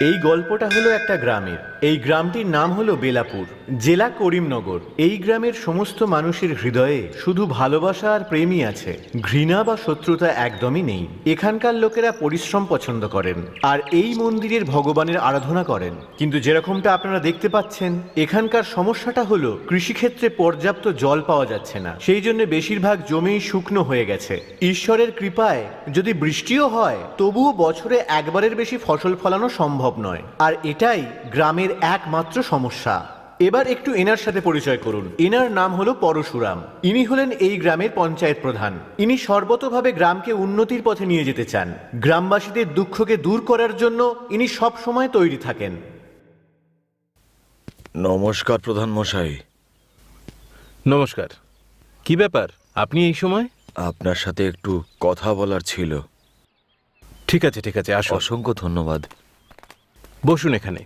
এই গল্পটা হলো একটা গ্রামের। এই গ্রামটির নাম হলো বেলাপুর, জেলা করিমনগর। এই গ্রামের সমস্ত মানুষের হৃদয়ে শুধু ভালোবাসা আর প্রেমই আছে, ঘৃণা বা শত্রুতা একদমই নেই। এখানকার লোকেরা পরিশ্রম পছন্দ করেন আর এই মন্দিরের ভগবানের আরাধনা করেন। কিন্তু যেরকমটা আপনারা দেখতে পাচ্ছেন, এখানকার সমস্যাটা হলো কৃষিক্ষেত্রে পর্যাপ্ত জল পাওয়া যাচ্ছে না, সেই জন্য বেশিরভাগ জমি শুকনো হয়ে গেছে। ঈশ্বরের কৃপায় যদি বৃষ্টিও হয়, তবুও বছরে একবারের বেশি ফসল ফলানো সম্ভব নয়। আর এটাই গ্রামের একমাত্র সমস্যা। এবার একটু এনার সাথে পরিচয় করুন। এনার নাম হলো পরশুরাম। ইনি হলেন এই গ্রামের পঞ্চায়েত প্রধান। ইনি সর্বতোভাবে গ্রামকে উন্নতির পথে নিয়ে যেতে চান। গ্রামবাসীদের দুঃখকে দূর করার জন্য ইনি সব সময় তৈরি থাকেন। নমস্কার প্রধান মশাই। নমস্কার। কি ব্যাপার, আপনি এই সময়? আপনার সাথে একটু কথা বলার ছিল। ঠিক আছে ঠিক আছে, আসো। অসংখ্য ধন্যবাদ। বসুন এখানে।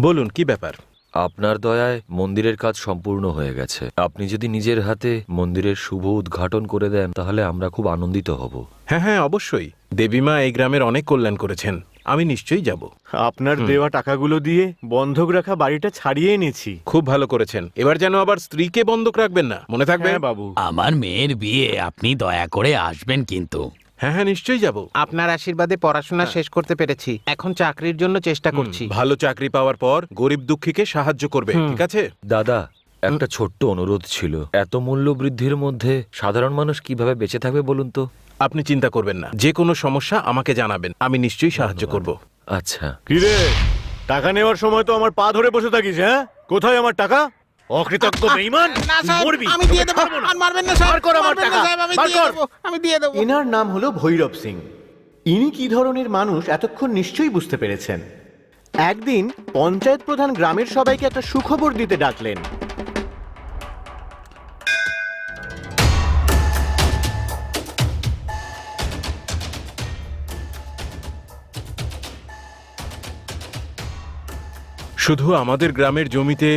বলুন কি ব্যাপার? আপনার দয়ায় মন্দিরের কাজ সম্পূর্ণ হয়ে গেছে। আপনি যদি নিজের হাতে মন্দিরের শুভ উদ্ঘাটন করে দেন, তাহলে আমরা খুব আনন্দিত হব। হ্যাঁ হ্যাঁ, অবশ্যই। দেবীমা এই গ্রামের অনেক কল্যাণ করেছেন, আমি নিশ্চয়ই যাব। আপনার দেওয়া টাকাগুলো দিয়ে বন্ধক রাখা বাড়িটা ছাড়িয়ে এনেছি। খুব ভালো করেছেন। এবার যেন আবার স্ত্রীকে বন্ধক রাখবেন না, মনে থাকবে? হ্যাঁ বাবু। আমার মেয়ের বিয়ে আপনি দয়া করে আসবেন কিন্তু। হ্যাঁ হ্যাঁ, নিশ্চয়ই যাব। আপনার আশীর্বাদে পড়াশোনা শেষ করতে পেরেছি, এখন চাকরির জন্য চেষ্টা করছি। ভালো চাকরি পাওয়ার পর গরিব দুঃখীকে সাহায্য করবে, ঠিক আছে? দাদা, একটা ছোট্ট অনুরোধ ছিল। এত মূল্য বৃদ্ধির মধ্যে সাধারণ মানুষ কিভাবে বেঁচে থাকবে বলুন তো? আপনি চিন্তা করবেন না, যে কোনো সমস্যা আমাকে জানাবেন, আমি নিশ্চয়ই সাহায্য করব। আচ্ছা। কিরে, টাকা নেওয়ার সময় তো আমার পা ধরে বসে থাকিস। হ্যাঁ, কোথায় আমার টাকা? অকৃতজ্ঞ বেঈমান, মরবি। আমি দিয়ে দেব, আর মারবেন না স্যার, বার কর আমার মারবেন না টাকা, সাহেব, আমি বার দিয়ে কর। দেব, আমি দিয়ে দেব। এনার নাম হলো ভৈরব সিং। ইনি কি ধরনের মানুষ এতক্ষণ নিশ্চয়ই বুঝতে পেরেছেন। একদিন পঞ্চায়েত প্রধান গ্রামের সবাইকে একটা সুখবর দিতে ডাকলেন। শুধু আমাদের গ্রামের জমিতে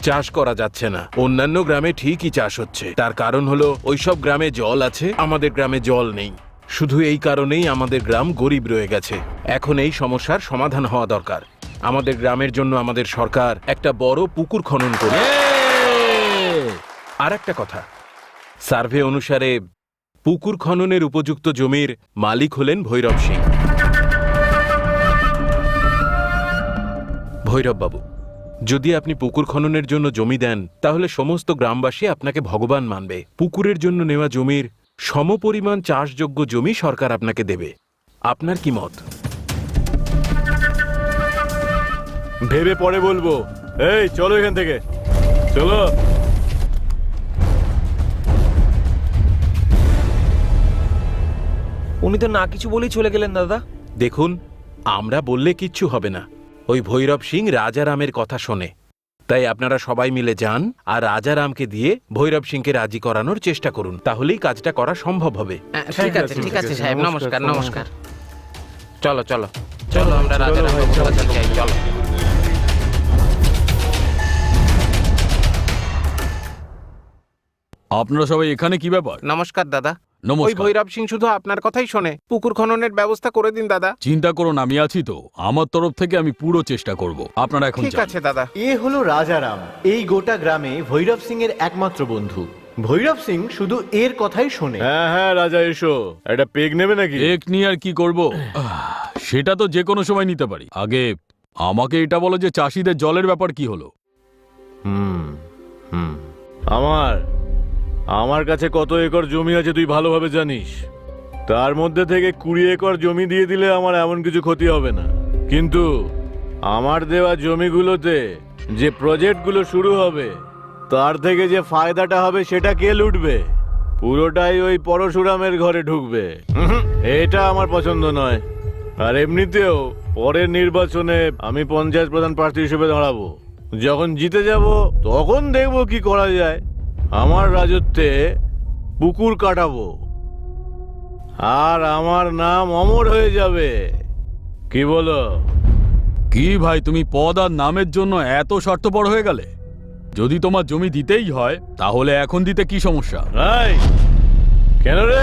চাষ করা যাচ্ছে না, অন্যান্য গ্রামে ঠিকই চাষ হচ্ছে। তার কারণ হলো ওইসব গ্রামে জল আছে, আমাদের গ্রামে জল নেই। শুধু এই কারণেই আমাদের গ্রাম গরিব রয়ে গেছে। এখন এই সমস্যার সমাধান হওয়া দরকার। আমাদের গ্রামের জন্য আমাদের সরকার একটা বড় পুকুর খনন করে। আর একটা কথা, সার্ভে অনুসারে পুকুর খননের উপযুক্ত জমির মালিক হলেন ভৈরব সিং। ভৈরব বাবু, যদি আপনি পুকুর খননের জন্য জমি দেন, তাহলে সমস্ত গ্রামবাসী আপনাকে ভগবান মানবে। পুকুরের জন্য নেওয়া জমির সমপরিমাণ চাষযোগ্য জমি সরকার আপনাকে দেবে। আপনার কি মত? ভেবে পরে বলবো। এই চলো এখান থেকে, চলো। উনি তো না কিছু বলেই চলে গেলেন দাদা। দেখুন, আমরা বললে কিচ্ছু হবে না। ওই ভৈরব সিং রাজারামের কথা শোনে। তাই আপনারা সবাই মিলে যান আর রাজারামকে দিয়ে ভৈরব সিংকে রাজি করানোর চেষ্টা করুন, তাহলেই কাজটা করা সম্ভব হবে। ঠিক আছে ঠিক আছে সাহেব, নমস্কার নমস্কার। চলো চলো চলো, আমরা রাজারামকে বোঝাতে চাই, চলো। আপনারা সবাই এখানে কি ব্যাপার? নমস্কার দাদা। ওই নমস্কার। ভৈরব সিং শুধু আপনার কথাই শোনে। পুকুর খননের ব্যবস্থা করে দিন দাদা। চিন্তা করুন, আমি আছি তো। আমার তরফ থেকে আমি পুরো চেষ্টা করব। আপনারা এখন ঠিক যান। আছে দাদা। এ হলো রাজারাম, এই গোটা গ্রামে ভৈরব সিং এর একমাত্র বন্ধু। ভৈরব সিং শুধু এর কথাই শোনে। হ্যাঁ হ্যাঁ রাজা, এসো। একটা পেগ নেবে নাকি? এক নিয়ে আর কি করব? সেটা তো যে কোনো সময় নিতে পারি। আগে আমাকে এটা বলো যে চাষিদের জলের ব্যাপার কি হলো? আমার কাছে কত একর জমি আছে তুই ভালোভাবে জানিস। তার মধ্যে থেকে 20 একর জমি দিয়ে দিলে আমার এমন কিছু ক্ষতি হবে না। কিন্তু আমার দেওয়া জমিগুলোতে যে প্রজেক্টগুলো শুরু হবে, তার থেকে যে ফায়দাটা হবে সেটা কে লুটবে? পুরোটাই ওই পরশুরামের ঘরে ঢুকবে। এটা আমার পছন্দ নয়। আর এমনিতেও পরের নির্বাচনে আমি পঞ্চায়েত প্রধান প্রার্থী হিসেবে দাঁড়াবো। যখন জিতে যাব তখন দেখবো কি করা যায়। আমার রাজত্বে পুকুর কাটাবো আর আমার নাম অমর হয়ে যাবে। কি বলো? কি ভাই, তুমি পদ আর নামের জন্য এত স্বার্থপর হয়ে গেলে? যদি তোমার জমি দিতেই হয়, তাহলে এখন দিতে কি সমস্যা? কেন রে,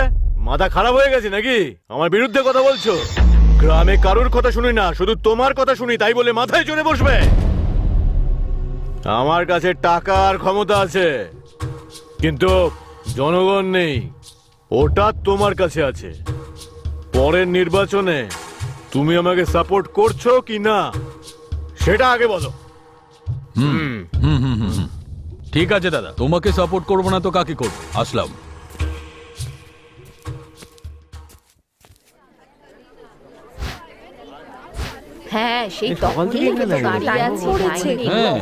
মাথা খারাপ হয়ে গেছে নাকি? আমার বিরুদ্ধে কথা বলছো? গ্রামে কারোর কথা শুনি না, শুধু তোমার কথা শুনি, তাই বলে মাথায় চড়ে বসবে? আমার কাছে টাকা আর ক্ষমতা আছে, কিন্তু জনগণ নেই। ওটা তোমার কাছে আছে। পরের নির্বাচনে তুমি আমাকে সাপোর্ট করছো কি না সেটা আগে বলো। ঠিক আছে দাদা, তোমাকে সাপোর্ট করবো না তো কাকে করবো? আসলাম। হ্যাঁ, সেই তখন থেকে তো দাঁড়িয়ে আছে, পড়েছে। হ্যাঁ,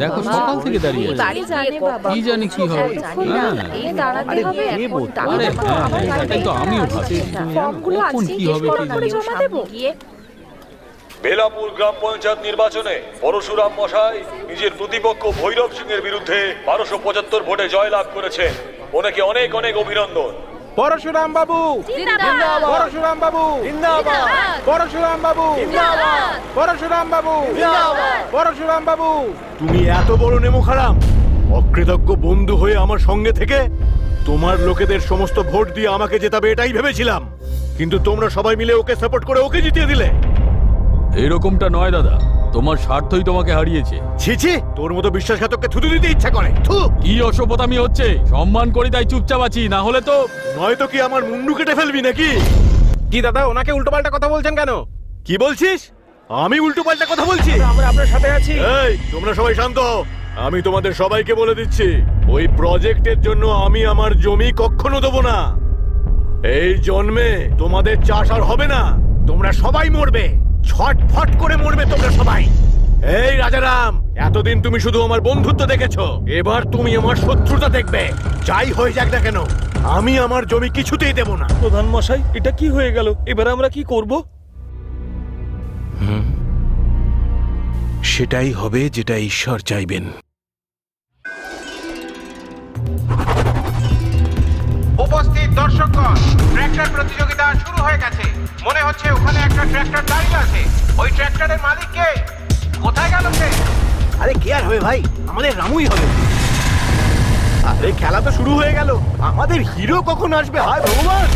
দেখো সকাল থেকে দাঁড়িয়ে আছে। বাড়ি জানে বাবা, কি জানি কি হবে। হ্যাঁ। এই দাঁড়াতে হবে এখন, আরে হ্যাঁ, সেটাই তো আমিও ভাবছি। ফর্মগুলো কখন আছে, কি হবে জিজ্ঞেস কে করে জানে। জমা দেবো গিয়ে। বেলাপুর গ্রাম পঞ্চায়েত নির্বাচনে পরশুরাম মশাই নিজের প্রতিপক্ষ ভৈরব সিং এর বিরুদ্ধে 1275 ভোটে জয়লাভ করেছেন। ওনাকে অনেক অনেক অভিনন্দন। পরশুরাম বাবু, জিন্দাবাদ, পরশুরাম বাবু, জিন্দাবাদ, পরশুরাম বাবু, জিন্দাবাদ, পরশুরাম বাবু, জিন্দাবাদ। পরশুরাম বাবু। তুমি এত বড় নেমো খারাম, অকৃতজ্ঞ বন্ধু হয়ে আমার সঙ্গে থেকে তোমার লোকেদের সমস্ত ভোট দিয়ে আমাকে জেতাবে এটাই ভেবেছিলাম, কিন্তু তোমরা সবাই মিলে ওকে সাপোর্ট করে ওকে জিতিয়ে দিলে। এরকমটা নয় দাদা, তোমার স্বার্থই তোমাকে হারিয়েছে। ছি ছি, তোর মতো বিশ্বাসঘাতককে থুতু দিতে ইচ্ছা করে। থু। কি অসভ্যতামি হচ্ছে? সম্মান করি তাই চুপচাপ আছি, না হলে তো। নয়তো কি আমার মুন্ডু কেটে ফেলবি নাকি? কি দাদা, ওনাকে উল্টোপাল্টা কথা বলছেন কেন? কি বলছিস? আমি উল্টো পাল্টা কথা বলছি? আমরা আপনার সাথে আছি। এই, তোমরা সবাই শান্ত হও। আমি তোমাদের সবাইকে বলে দিচ্ছি, ওই প্রজেক্টের জন্য আমি আমার জমি কখনো দেবো না। এই জন্মে তোমাদের চাষ আর হবে না, তোমরা সবাই মরবে, ছটফট করে মরবে তোমরা সবাই। এই রাজারাম, এতদিন তুমি শুধু আমার বন্ধুত্ব দেখেছো, এবার তুমি আমার শত্রুতা দেখবে। যাই হয়ে যাক না কেন, আমি আমার জমি কিছুতেই দেব না। প্রধান মশাই, এটা কি হয়ে গেল? এবার আমরা কি করব? সেটাই হবে যেটা ঈশ্বর চাইবেন। উপস্থিত দর্শকগণ, ট্র্যাক্টর প্রতিযোগিতা শুরু হয়ে গেছে। মনে হচ্ছে ওখানে একটা ট্র্যাক্টর দাঁড়িয়ে আছে। ওই ট্র্যাক্টরের মালিক কে? কোথায় গেল সে? আরে কে আর হবে ভাই, আমাদের রামুই হবে। আরে খেলা তো শুরু হয়ে গেল, আমাদের হিরো কখন আসবে? হায় ভগবান।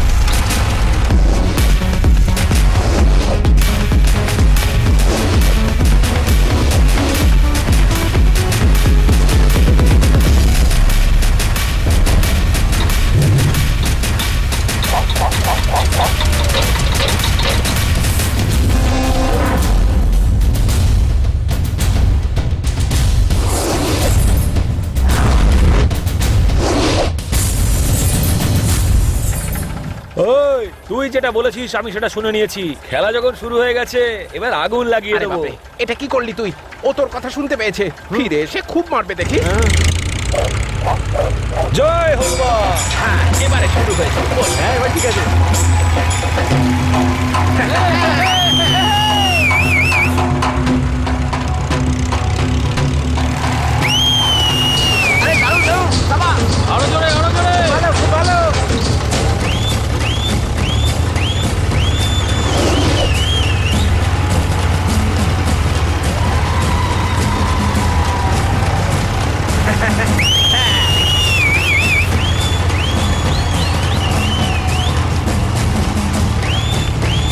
ওই, তুই যেটা বলেছিস আমি সেটা শুনে নিয়েছি। খেলা যখন শুরু হয়ে গেছে, এবার আগুন লাগিয়ে আরে দেবো। বাপরে, এটা কি করলি তুই? ও তোর কথা শুনতে পেয়েছে, ফিরে এসে খুব মারবে দেখি। জয় হনুমান। হ্যাঁ, এবারে শুরু হয়েছে। বল। হ্যাঁ এবার ঠিক আছে। আরে দারুণ দারুণ, বাবা, আরো জোরে, আরো জোরে। ভালো, খুব ভালো।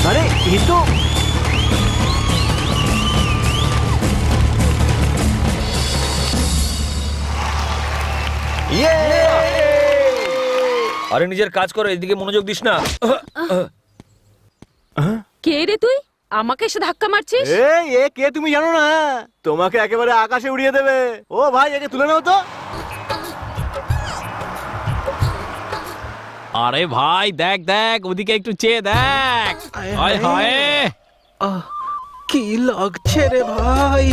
আরে এই তো আরে নিজের কাজ করো, এদিকে মনোযোগ দিস না। কে রে তুই? আমাকে এসে ধাক্কা মারছিস? এই এ কে তুমি জানো না? তোমাকে একেবারে আকাশে উড়িয়ে দেবে। ও ভাই, একে তুলে নাও তো। আরে ভাই, দেখ দেখ, ওদিকে একটু চেয়ে দেখ। হায় হায়। কি লাগছে রে ভাই?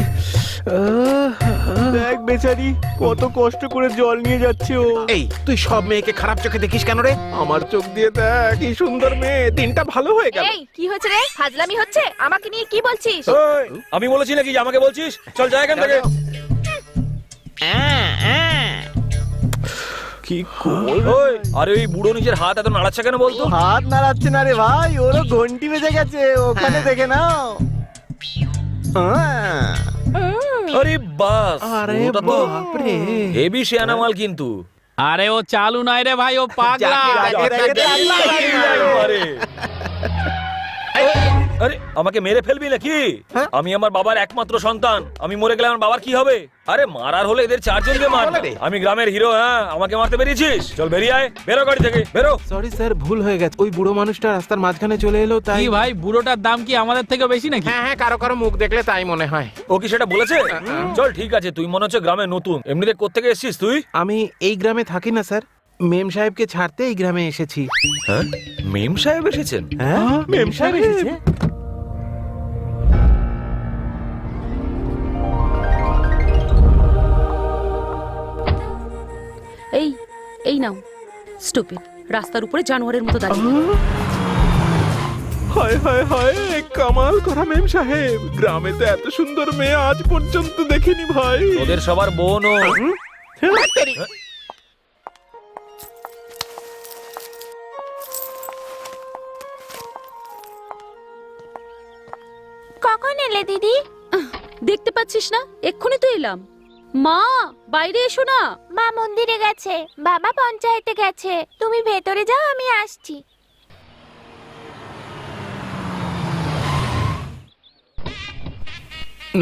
দেখ বেচারি, কত কষ্ট করে জল নিয়ে যাচ্ছে ও। এই, তুই সব মেয়েকে খারাপ চোখে দেখিস কেন রে? আমার চোখ দিয়ে দেখ, কি সুন্দর মেয়ে। দিনটা ভালো হয়ে গেল। এই, কি হচ্ছে রে? ফাজলামি হচ্ছে? আমাকে নিয়ে কি বলছিস? ওই, আমি বলেছি নাকি যে আমাকে বলছিস? চল যাই এখান থেকে। কি করব? ওই, আরে ওই বুড়ো নিজের হাত এত নাড়াচ্ছে কেন বলতো? হাত নাড়াচ্ছে না রে ভাই, ওরও ঘন্টি বেজে গেছে, ওখানে দেখে নাও। আরে বাস, আরে ওটা তো বাপরে। হেভি শেয়ানা মাল কিন্তু। আরে ও চালু নাই রে ভাই, ও পাগলা। যাকে দেখে দেখে দেখে আল্লাহ একবারে। আরে আমাকে মেরে ফেলবি নাকি? আমি আমার বাবার একমাত্র সন্তান, আমি মরে গেলে আমার বাবার কি হবে? আরে মারার হলে এদের চারজনকে মার। আমি গ্রামের হিরো, হ্যাঁ আমাকে মারতে বেরিয়েছিস? চল বেরিয়ে আয়, বেরো গাড়ি থেকে, বেরো। সরি স্যার, ভুল হয়ে গেছে। ওই বুড়ো মানুষটা রাস্তার মাঝখানে চলে এলো তাই। কি ভাই, বুড়োটার দাম কি আমাদের থেকে বেশি নাকি? হ্যাঁ হ্যাঁ, কারো কারো মুখ দেখলে তাই মনে হয়। ও কি সেটা বলেছে? চল ঠিক আছে, তুই মনে হচ্ছে গ্রামে নতুন, এমনিতে কোত্থেকে এসেছিস তুই? আমি এই গ্রামে থাকি না স্যার, মেম সাহেবকে ছাড়তে এই গ্রামে এসেছি। হ্যাঁ, মেম সাহেব এসেছেন? হ্যাঁ, মেম সাহেব এসেছে। এই এই নাও স্টুপিড, রাস্তার উপরে জানোয়ারের মতো দাঁড়িয়ে। হায় হায় হায়, কামাল করা মেম সাহেব, গ্রামে তো এত সুন্দর মেয়ে আজ পর্যন্ত দেখিনি ভাই। ওদের সবার বোন ও। কখন এলে দিদি? দেখতে পাচ্ছিস না, এক্ষুনি তো এলাম। মা বাইরে এসো না। মা মন্দিরে গেছে, বাবা পঞ্চায়েতে গেছে, তুমি ভেতরে যাও, আমি আসছি।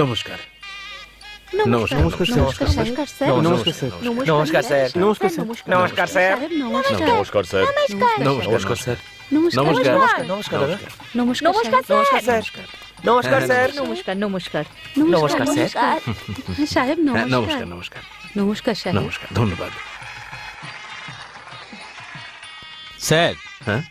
নমস্কার। নমস্কার নমস্কার স্যার। নমস্কার স্যার। নমস্কার স্যার। নমস্কার স্যার। নমস্কার স্যার। নমস্কার স্যার। নমস্কার স্যার। নমস্কার স্যার। নমস্কার স্যার। নমস্কার নমস্কার দাদা। নমস্কার স্যার। নমস্কার স্যার। নমস্কার নমস্কার নমস্কার স্যার। সাহেব হ্যাঁ, নমস্কার। নমস্কার নমস্কার নমস্কার সাহেব। নমস্কার, ধন্যবাদ। স্যার, হ্যাঁ?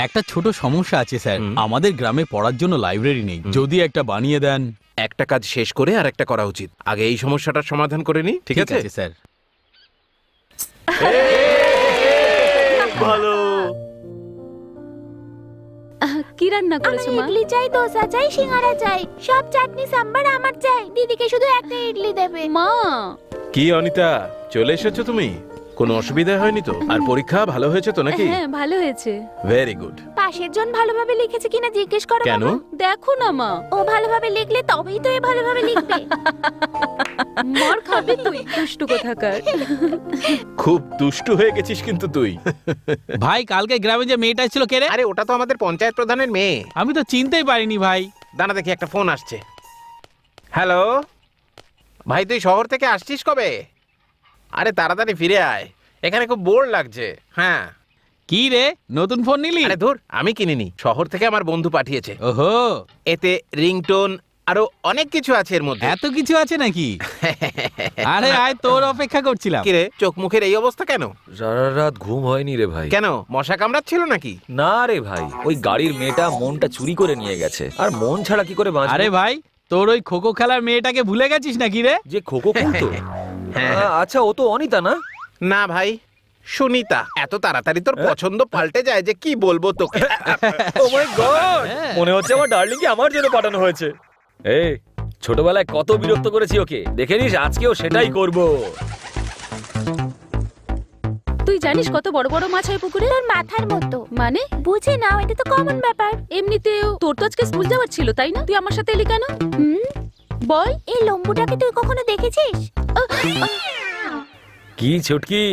একটা ছোট সমস্যা আছে স্যার। আমাদের গ্রামে পড়ার জন্য লাইব্রেরি নেই, যদি একটা বানিয়ে দেন। একটা কাজ শেষ করে আর একটা করা উচিত। আগে এই সমস্যাটার সমাধান করে নি, ঠিক আছে? স্যার। ভালো। কি রান্না আমার করেছো মা? ইডলি চাই, দোসা চাই, সিঙ্গারা চাই, সব চাটনি সাম্বার আমার চাই। দিদিকে শুধু একটা ইডলি দেবে। মা কি অনিতা, চলে এসেছো তুমি? কোনো অসুবিধা হয়নি তো? আর পরীক্ষা ভালো হয়েছে তো নাকি? হ্যাঁ ভালো হয়েছে। Very good. পাশের জন ভালোভাবে লিখেছে কিনা জিজ্ঞেস করো। কেন? বাবা। দেখো না মা, ও ভালোভাবে লিখলে তবেই তো এ ভালোভাবে লিখবে। মার খাবে তুই, দুষ্টু কোথাকার। খুব দুষ্টু হয়ে গেছিস কিন্তু তুই। ভাই, কালকে গ্রামে যে মেয়েটা ছিল কে রে? আরে ওটা তো আমাদের পঞ্চায়েত প্রধানের মেয়ে। আমি তো চিনতেই পারিনি ভাই। দাঁড়া দেখি, একটা ফোন আসছে। হ্যালো ভাই, তুই শহর থেকে আসছিস কবে? আরে তাড়াতাড়ি ফিরে আয়, এখানে খুব বোর লাগছে। হ্যাঁ। কি রে, নতুন ফোন নিলি? আরে ধুর, আমি কিনিনি, শহর থেকে আমার বন্ধু পাঠিয়েছে। ওহো, এতে রিংটোন আরো অনেক কিছু আছে এর মধ্যে। এত কিছু আছে নাকি? আরে আয়, তোর অপেক্ষা করছিলাম। কিরে, চোখ মুখের এই অবস্থা কেন? সারা রাত ঘুম হয়নি রে ভাই। কেন, মশা কামড়াচ্ছিল নাকি? না রে ভাই, ওই গাড়ির মেয়েটা মনটা চুরি করে নিয়ে গেছে, আর মন ছাড়া কি করে বাঁচবে? আরে ভাই, তোর ওই খোখো খেলার মেয়েটাকে ভুলে গেছিস নাকি রে? যে খোকো খুলতো? আচ্ছা, ও তো অনিতা না? না ভাই, সুনিতা। এত তাড়াতাড়ি তোর পছন্দ পাল্টে যায় যে কি বলবো তোকে। ও মাই গড, মনে হচ্ছে আমার ডার্লিং কে আমার জন্য পাঠানো হয়েছে। এই ছোটবেলায় কত বিরক্ত করেছি ওকে, দেখে নিস আজকেও সেটাই করব। তুই জানিস কত বড় বড় মাছ হয় পুকুরে? তোর মাথার মতো। মানে বুঝে নাও, এটা তো কমন ব্যাপার। এমনিতেও তোর তো আজকে স্কুল যাওয়ার ছিল তাই না? তুই আমার সাথে এলি কেন? বল। এই লম্বুটাকে তুই কখনো দেখেছিস? কি ছুটকি,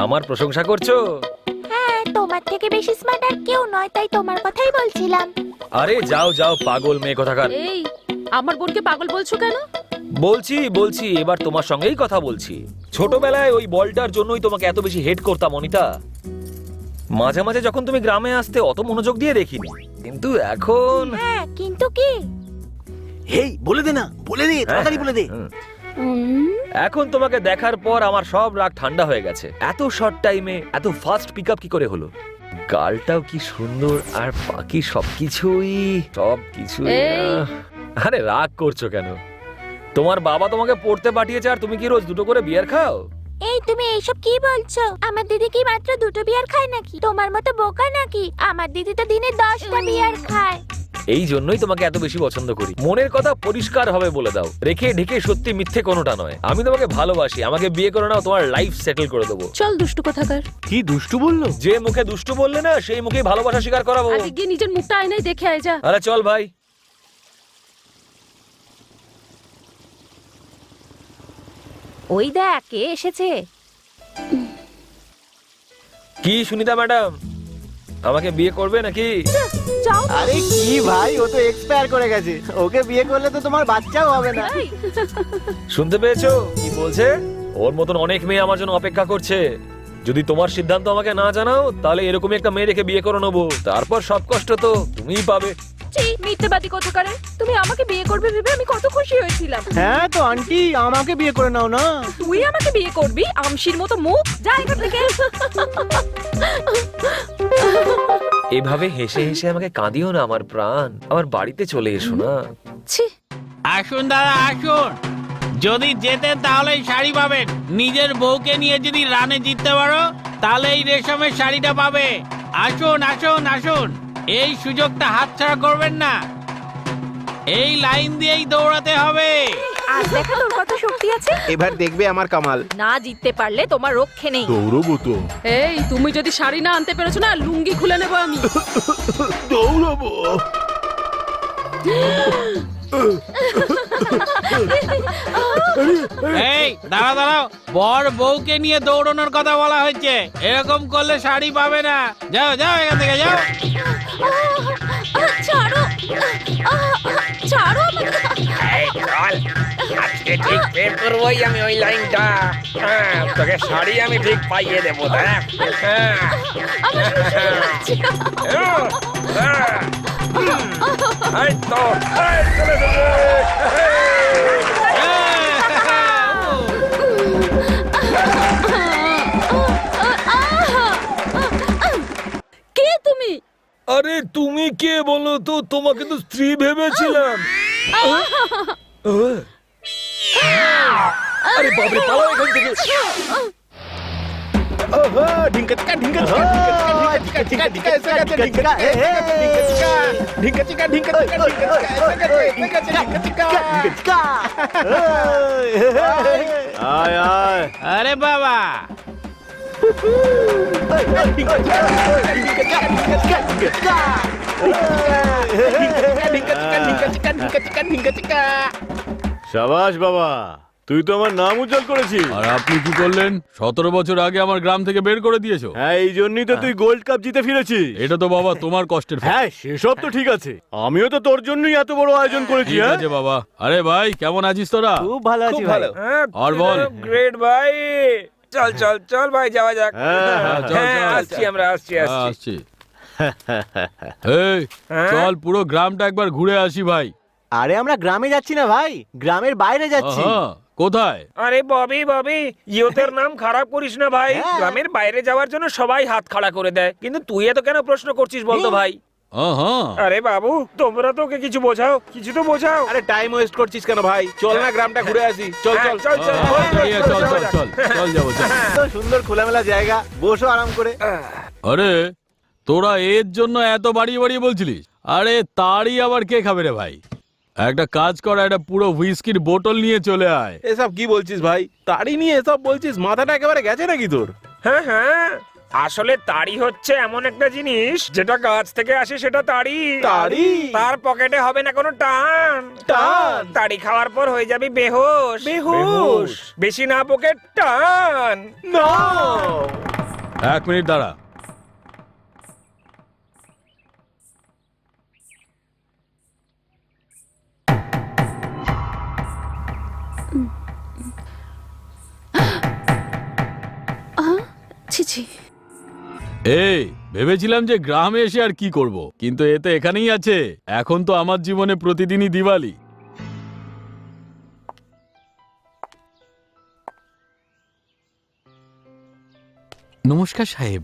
আমার প্রশংসা করছো? হ্যাঁ, তোমার থেকে বেশি স্মার্ট আর কেউ নয়, তাই তোমার কথাই বলছিলাম। আরে যাও যাও পাগল মেয়ে কোথাকার। এই, আমার বোনকে পাগল বলছো কেন? বলছি এবার তোমার সঙ্গেই কথা বলছি। ছোটবেলায় ওই বলটার জন্যই তোমাকে এত বেশি হেট করতাম অনিতা। মাঝে মাঝে যখন তুমি গ্রামে আসতে অত মনোযোগ দিয়ে দেখিনি, কিন্তু এখন হ্যাঁ, কিন্তু কি? হেই, বলে দে না, বলে দে, তাড়াতাড়ি বলে দে। এখন তোমাকে দেখার পর আমার সব রাগ ঠান্ডা হয়ে গেছে। এত শর্ট টাইমে এত ফাস্ট পিক আপ কি করে হলো? গালটাও কি সুন্দর, আর বাকি সবকিছুই। এই। আরে রাগ করছো কেন? তোমার বাবা তোমাকে পড়তে পাঠিয়েছে, আর তুমি কি রোজ দুটো করে বিয়ার খাও? এই তুমি এইসব কি বলছো? আমার দিদি কি মাত্র দুটো বিয়ার খায় নাকি? তোমার মতো বোকা নাকি? আমার দিদি তো দিনে 10টা বিয়ার খায়। এই জন্যই তোমাকে এত বেশি পছন্দ করি। মনের কথা পরিষ্কার ভাবে বলে দাও, রেখে ঢেকে সত্যি মিথ্যে কোনোটা নয়। আমি তোমাকে ভালোবাসি, আমাকে বিয়ে করে নাও, তোমার লাইফ সেটেল করে দেবো। চল দুষ্টু কোথাকার। কি দুষ্টু বললো? যে মুখে দুষ্টু বললে না, সেই মুখেই ভালোবাসা স্বীকার করাবো। আগে গিয়ে নিজের মুখটা আয়নায় দেখে আয় যা। আরে চল ভাই। ওই দেখ কে এসেছে। কি সুনিতা ম্যাডাম, আমাকে বিয়ে করবে নাকি? যাও না। আরে কি ভাই, ও তো এক্সপায়ার করে গেছে, ওকে বিয়ে করলে তো তোমার বাচ্চাও হবে না। এই, শুনতে পেয়েছো কি বলছে? ওর মতন অনেক মেয়ে আমার জন্য অপেক্ষা করছে। যদি তোমার সিদ্ধান্ত আমাকে না জানাও তাহলে এরকমই একটা মেয়ে রেখে বিয়ে করে নেবো, তারপর সব কষ্ট তো তুমিই পাবে। ছি, মিথ্যেবাদী কোথাকারে। তুমি আমাকে বিয়ে করবে ভেবে আমি কত খুশি হয়েছিলাম। হ্যাঁ তো আন্টি, আমাকে বিয়ে করে নাও না। তুই আমাকে বিয়ে করবি? আমশির মতো মুখ, যা এখান থেকে। এভাবে হেসে হেসে আমাকে কাঁদিও না আমার প্রাণ, আমার বাড়িতে চলে এসো না। ছি, আসুন দাদা আসুন, যদি জেতেন তাহলে এই শাড়ি পাবেন। নিজের বউকে নিয়ে যদি রানে জিততে পারো তাহলে এই রেশমের শাড়িটা পাবে। আসুন আসুন আসুন, এই সুযোগটা হাতছাড়া করবেন না। এই লাইন দিয়েই দৌড়াতে হবে। আজ দেখা তোর কত শক্তি আছে। এবার দেখবে আমার কামাল। না জিততে পারলে তোমার রক্ষে নেই। দৌড়বো তো। এই, তুমি যদি শাড়ি না আনতে পেরেছো না, লুঙ্গি খুলে নেবো আমি। দৌড়বো। এই দাঁড়াও দাঁড়াও, বর বউকে নিয়ে দৌড়ানোর কথা বলা হয়েছে, এরকম করলে শাড়ি পাবে না। যাও যাও এখান থেকে যাও। ছাড়ো, ছাড়ো আমাকে। আজকে ঠিক বের করবোই আমি ওই লাইনটা। তোকে শাড়ি আমি ঠিক পাইয়ে দেবো। আমার শুশুর লাগছে। কে তুমি? আরে তুমি কে বলো তো? তোমাকে তো স্ত্রী ভেবেছিলাম। আরে বাবরে, পালাও এখান থেকে। আয় আয়। আরে বাবা, সাবাস বাবা, তুই তো আমার নাম উজ্জ্বল করেছিস। আর আপনি কি করলেন? 17 বছর আগে আমার গ্রাম থেকে বের করে দিয়েছো। হ্যাঁ, এই জন্যই তো তুই গোল্ড কাপ জিতে ফিরেছিস। এটা তো বাবা তোমার কষ্টের ফল। হ্যাঁ, সেসব তো ঠিক আছে, আমিও তো তোর জন্যই এত বড় আয়োজন করেছি। ঠিক হ্যাঁ আছে বাবা। আরে ভাই, কেমন আছিস তোরা? খুব ভালো আছি ভাই। আর বল। গ্রেট ভাই, চল চল চল ভাই, যাওয়া যাক। হ্যাঁ, হ্যাঁ, চল, হ্যাঁ, চল। আসছি আমরা, আসছি আসছি। আসছি। এই চল পুরো গ্রামটা একবার ঘুরে আসি ভাই। আরে আমরা গ্রামে যাচ্ছি না ভাই, গ্রামের বাইরে যাচ্ছি। আহা, কোথায়? আরে ববি ববি, ইয়তের নাম খারাপ করিস না ভাই। হ্যাঁ। গ্রামের বাইরে যাওয়ার জন্য সবাই হাত খাড়া করে দেয়, কিন্তু তুই এত কেন প্রশ্ন করছিস বলতো ভাই? আহা, আরে বাবু, তোমরা তো ওকে কিছু বোঝাও, কিছু তো বোঝাও। আরে টাইম ওয়েস্ট করছিস কেন ভাই? চল না গ্রামটা ঘুরে আসি। চল হ্যাঁ, চল চল চল আহা, ঠিক আছে, চল চল চল চল যাবো চল। তো সুন্দর খোলামেলা জায়গা, বসো আরাম করে। আরে তোরা এর জন্য এত বাড়িয়ে বাড়িয়ে বলছিলিস? আরে তারই আবার কে খাবে রে ভাই? একটা কাজ কর, একটা পুরো হুইস্কির বোতল নিয়ে চলে আয়। এসব কি বলছিস ভাই? তাড়ি নিয়ে এসব বলছিস? মাথাটা একেবারে গেছে নাকি তোর? হ্যাঁ হ্যাঁ, আসলে তাড়ি হচ্ছে এমন একটা জিনিস যেটা গাছ থেকে আসে, সেটা তাড়ি। তাড়ি? তার পকেটে হবে না কোনো টান। টান? তাড়ি খাওয়ার পর হয়ে যাবি বেহোশ। বেহুশ? বেশি না পকেট টান। না। 1 মিনিট দাঁড়া। ছি ছি। এই ভেবেছিলাম যে গ্রামে এসে আর কি করব, কিন্তু এ তো এখানেই আছে। এখন তো আমার জীবনে প্রতিদিনই দিওয়ালি। নমস্কার সাহেব।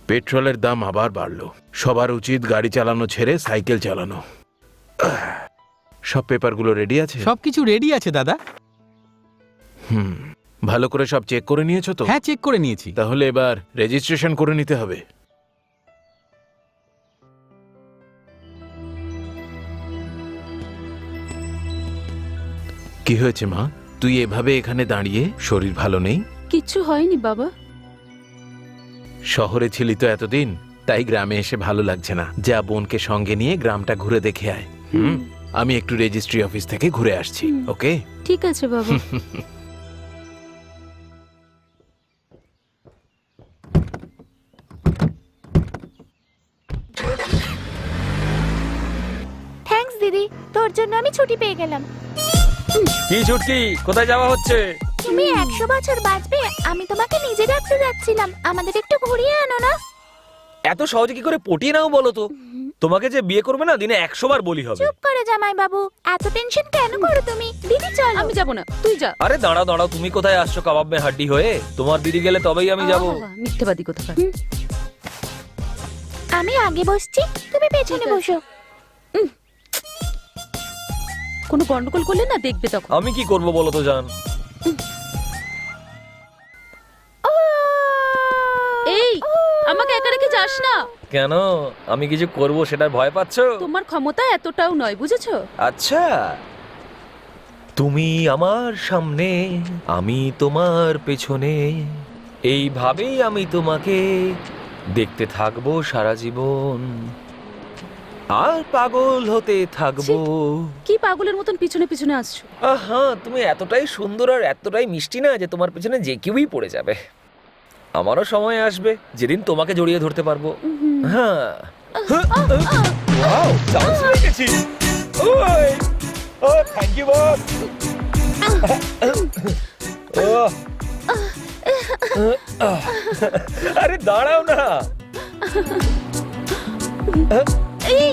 পেট্রোলের দাম আবার বাড়লো। সবার উচিত গাড়ি চালানো ছেড়ে সাইকেল চালানো। সব পেপারগুলো রেডি আছে? সবকিছু রেডি আছে দাদা। ভালো করে সব চেক করে নিয়েছো তো? হ্যাঁ, চেক করে নিয়েছি। তাহলে এবার রেজিস্ট্রেশন করে নিতে হবে। কি হয়েছে মা? তুই এভাবে এখানে দাঁড়িয়ে? শরীর ভালো নেই? কিচ্ছু হয়নি বাবা। শহরে ছিলি তো এতদিন, তাই গ্রামে এসে ভালো লাগছে না। যা বোনকে সঙ্গে নিয়ে গ্রামটা ঘুরে দেখে আয়। আমি একটু রেজিস্ট্রি অফিস থেকে ঘুরে আসছি। ওকে? ঠিক আছে বাবা। তোর জন্য আমি ছুটি পেয়ে গেলাম। কি ছুটকি, কোথায় যাওয়া হচ্ছে? তুমি 100 বছর বাঁচবে, আমি তোমাকে নিজে রাখতে যাচ্ছিলাম। আমাদের একটু ঘুরিয়ে আনো না? এত সহজে কি করে পটিয়ে নাও বলো তো? তোমাকে যে বিয়ে করবে না দিনে 100 বার বলি হবে। চুপ করে জামাই বাবু, এত টেনশন কেন করো তুমি? দিদি চল। আমি যাব না, তুই যা। আরে দাঁড়াও দাঁড়াও, তুমি কোথায় আসছো কাবাব মে হাড্ডি হয়ে? তোমার দিদি গেলে তবেই আমি যাব। মিথ্যেবাদী কোথাকার। আমি আগে বসছি, তুমি পেছনে বসো। কোনো গন্ডগোল করলে না দেখবে তখন। আমি কি করব বলো তো জান? এই, আমাকে একা রেখে যাস না। কেন, আমি কিছু করব সেটার ভয় পাচ্ছো? তোমার ক্ষমতা এতটাও নয়, বুঝেছো? আচ্ছা, তুমি আমার সামনে, আমি তোমার পেছনে, এইভাবেই আমি তোমাকে দেখতে থাকবো সারা জীবন, আর পাগল হতে থাকবো। কি পাগলের মতন পিছনে পিছনে আসছো? আহা, তুমি এতটাই সুন্দর আর এতটাই মিষ্টি না যে তোমার পেছনে যে কেউই পড়ে যাবে। আমারও সময় আসবে যেদিন তোমাকে জড়িয়ে ধরতে পারবো। হ্যাঁ, ওয়াও, চান্স পেয়ে গেছি। ওই, ও থ্যাংক ইউ বস। আরে দাঁড়াও না। এই,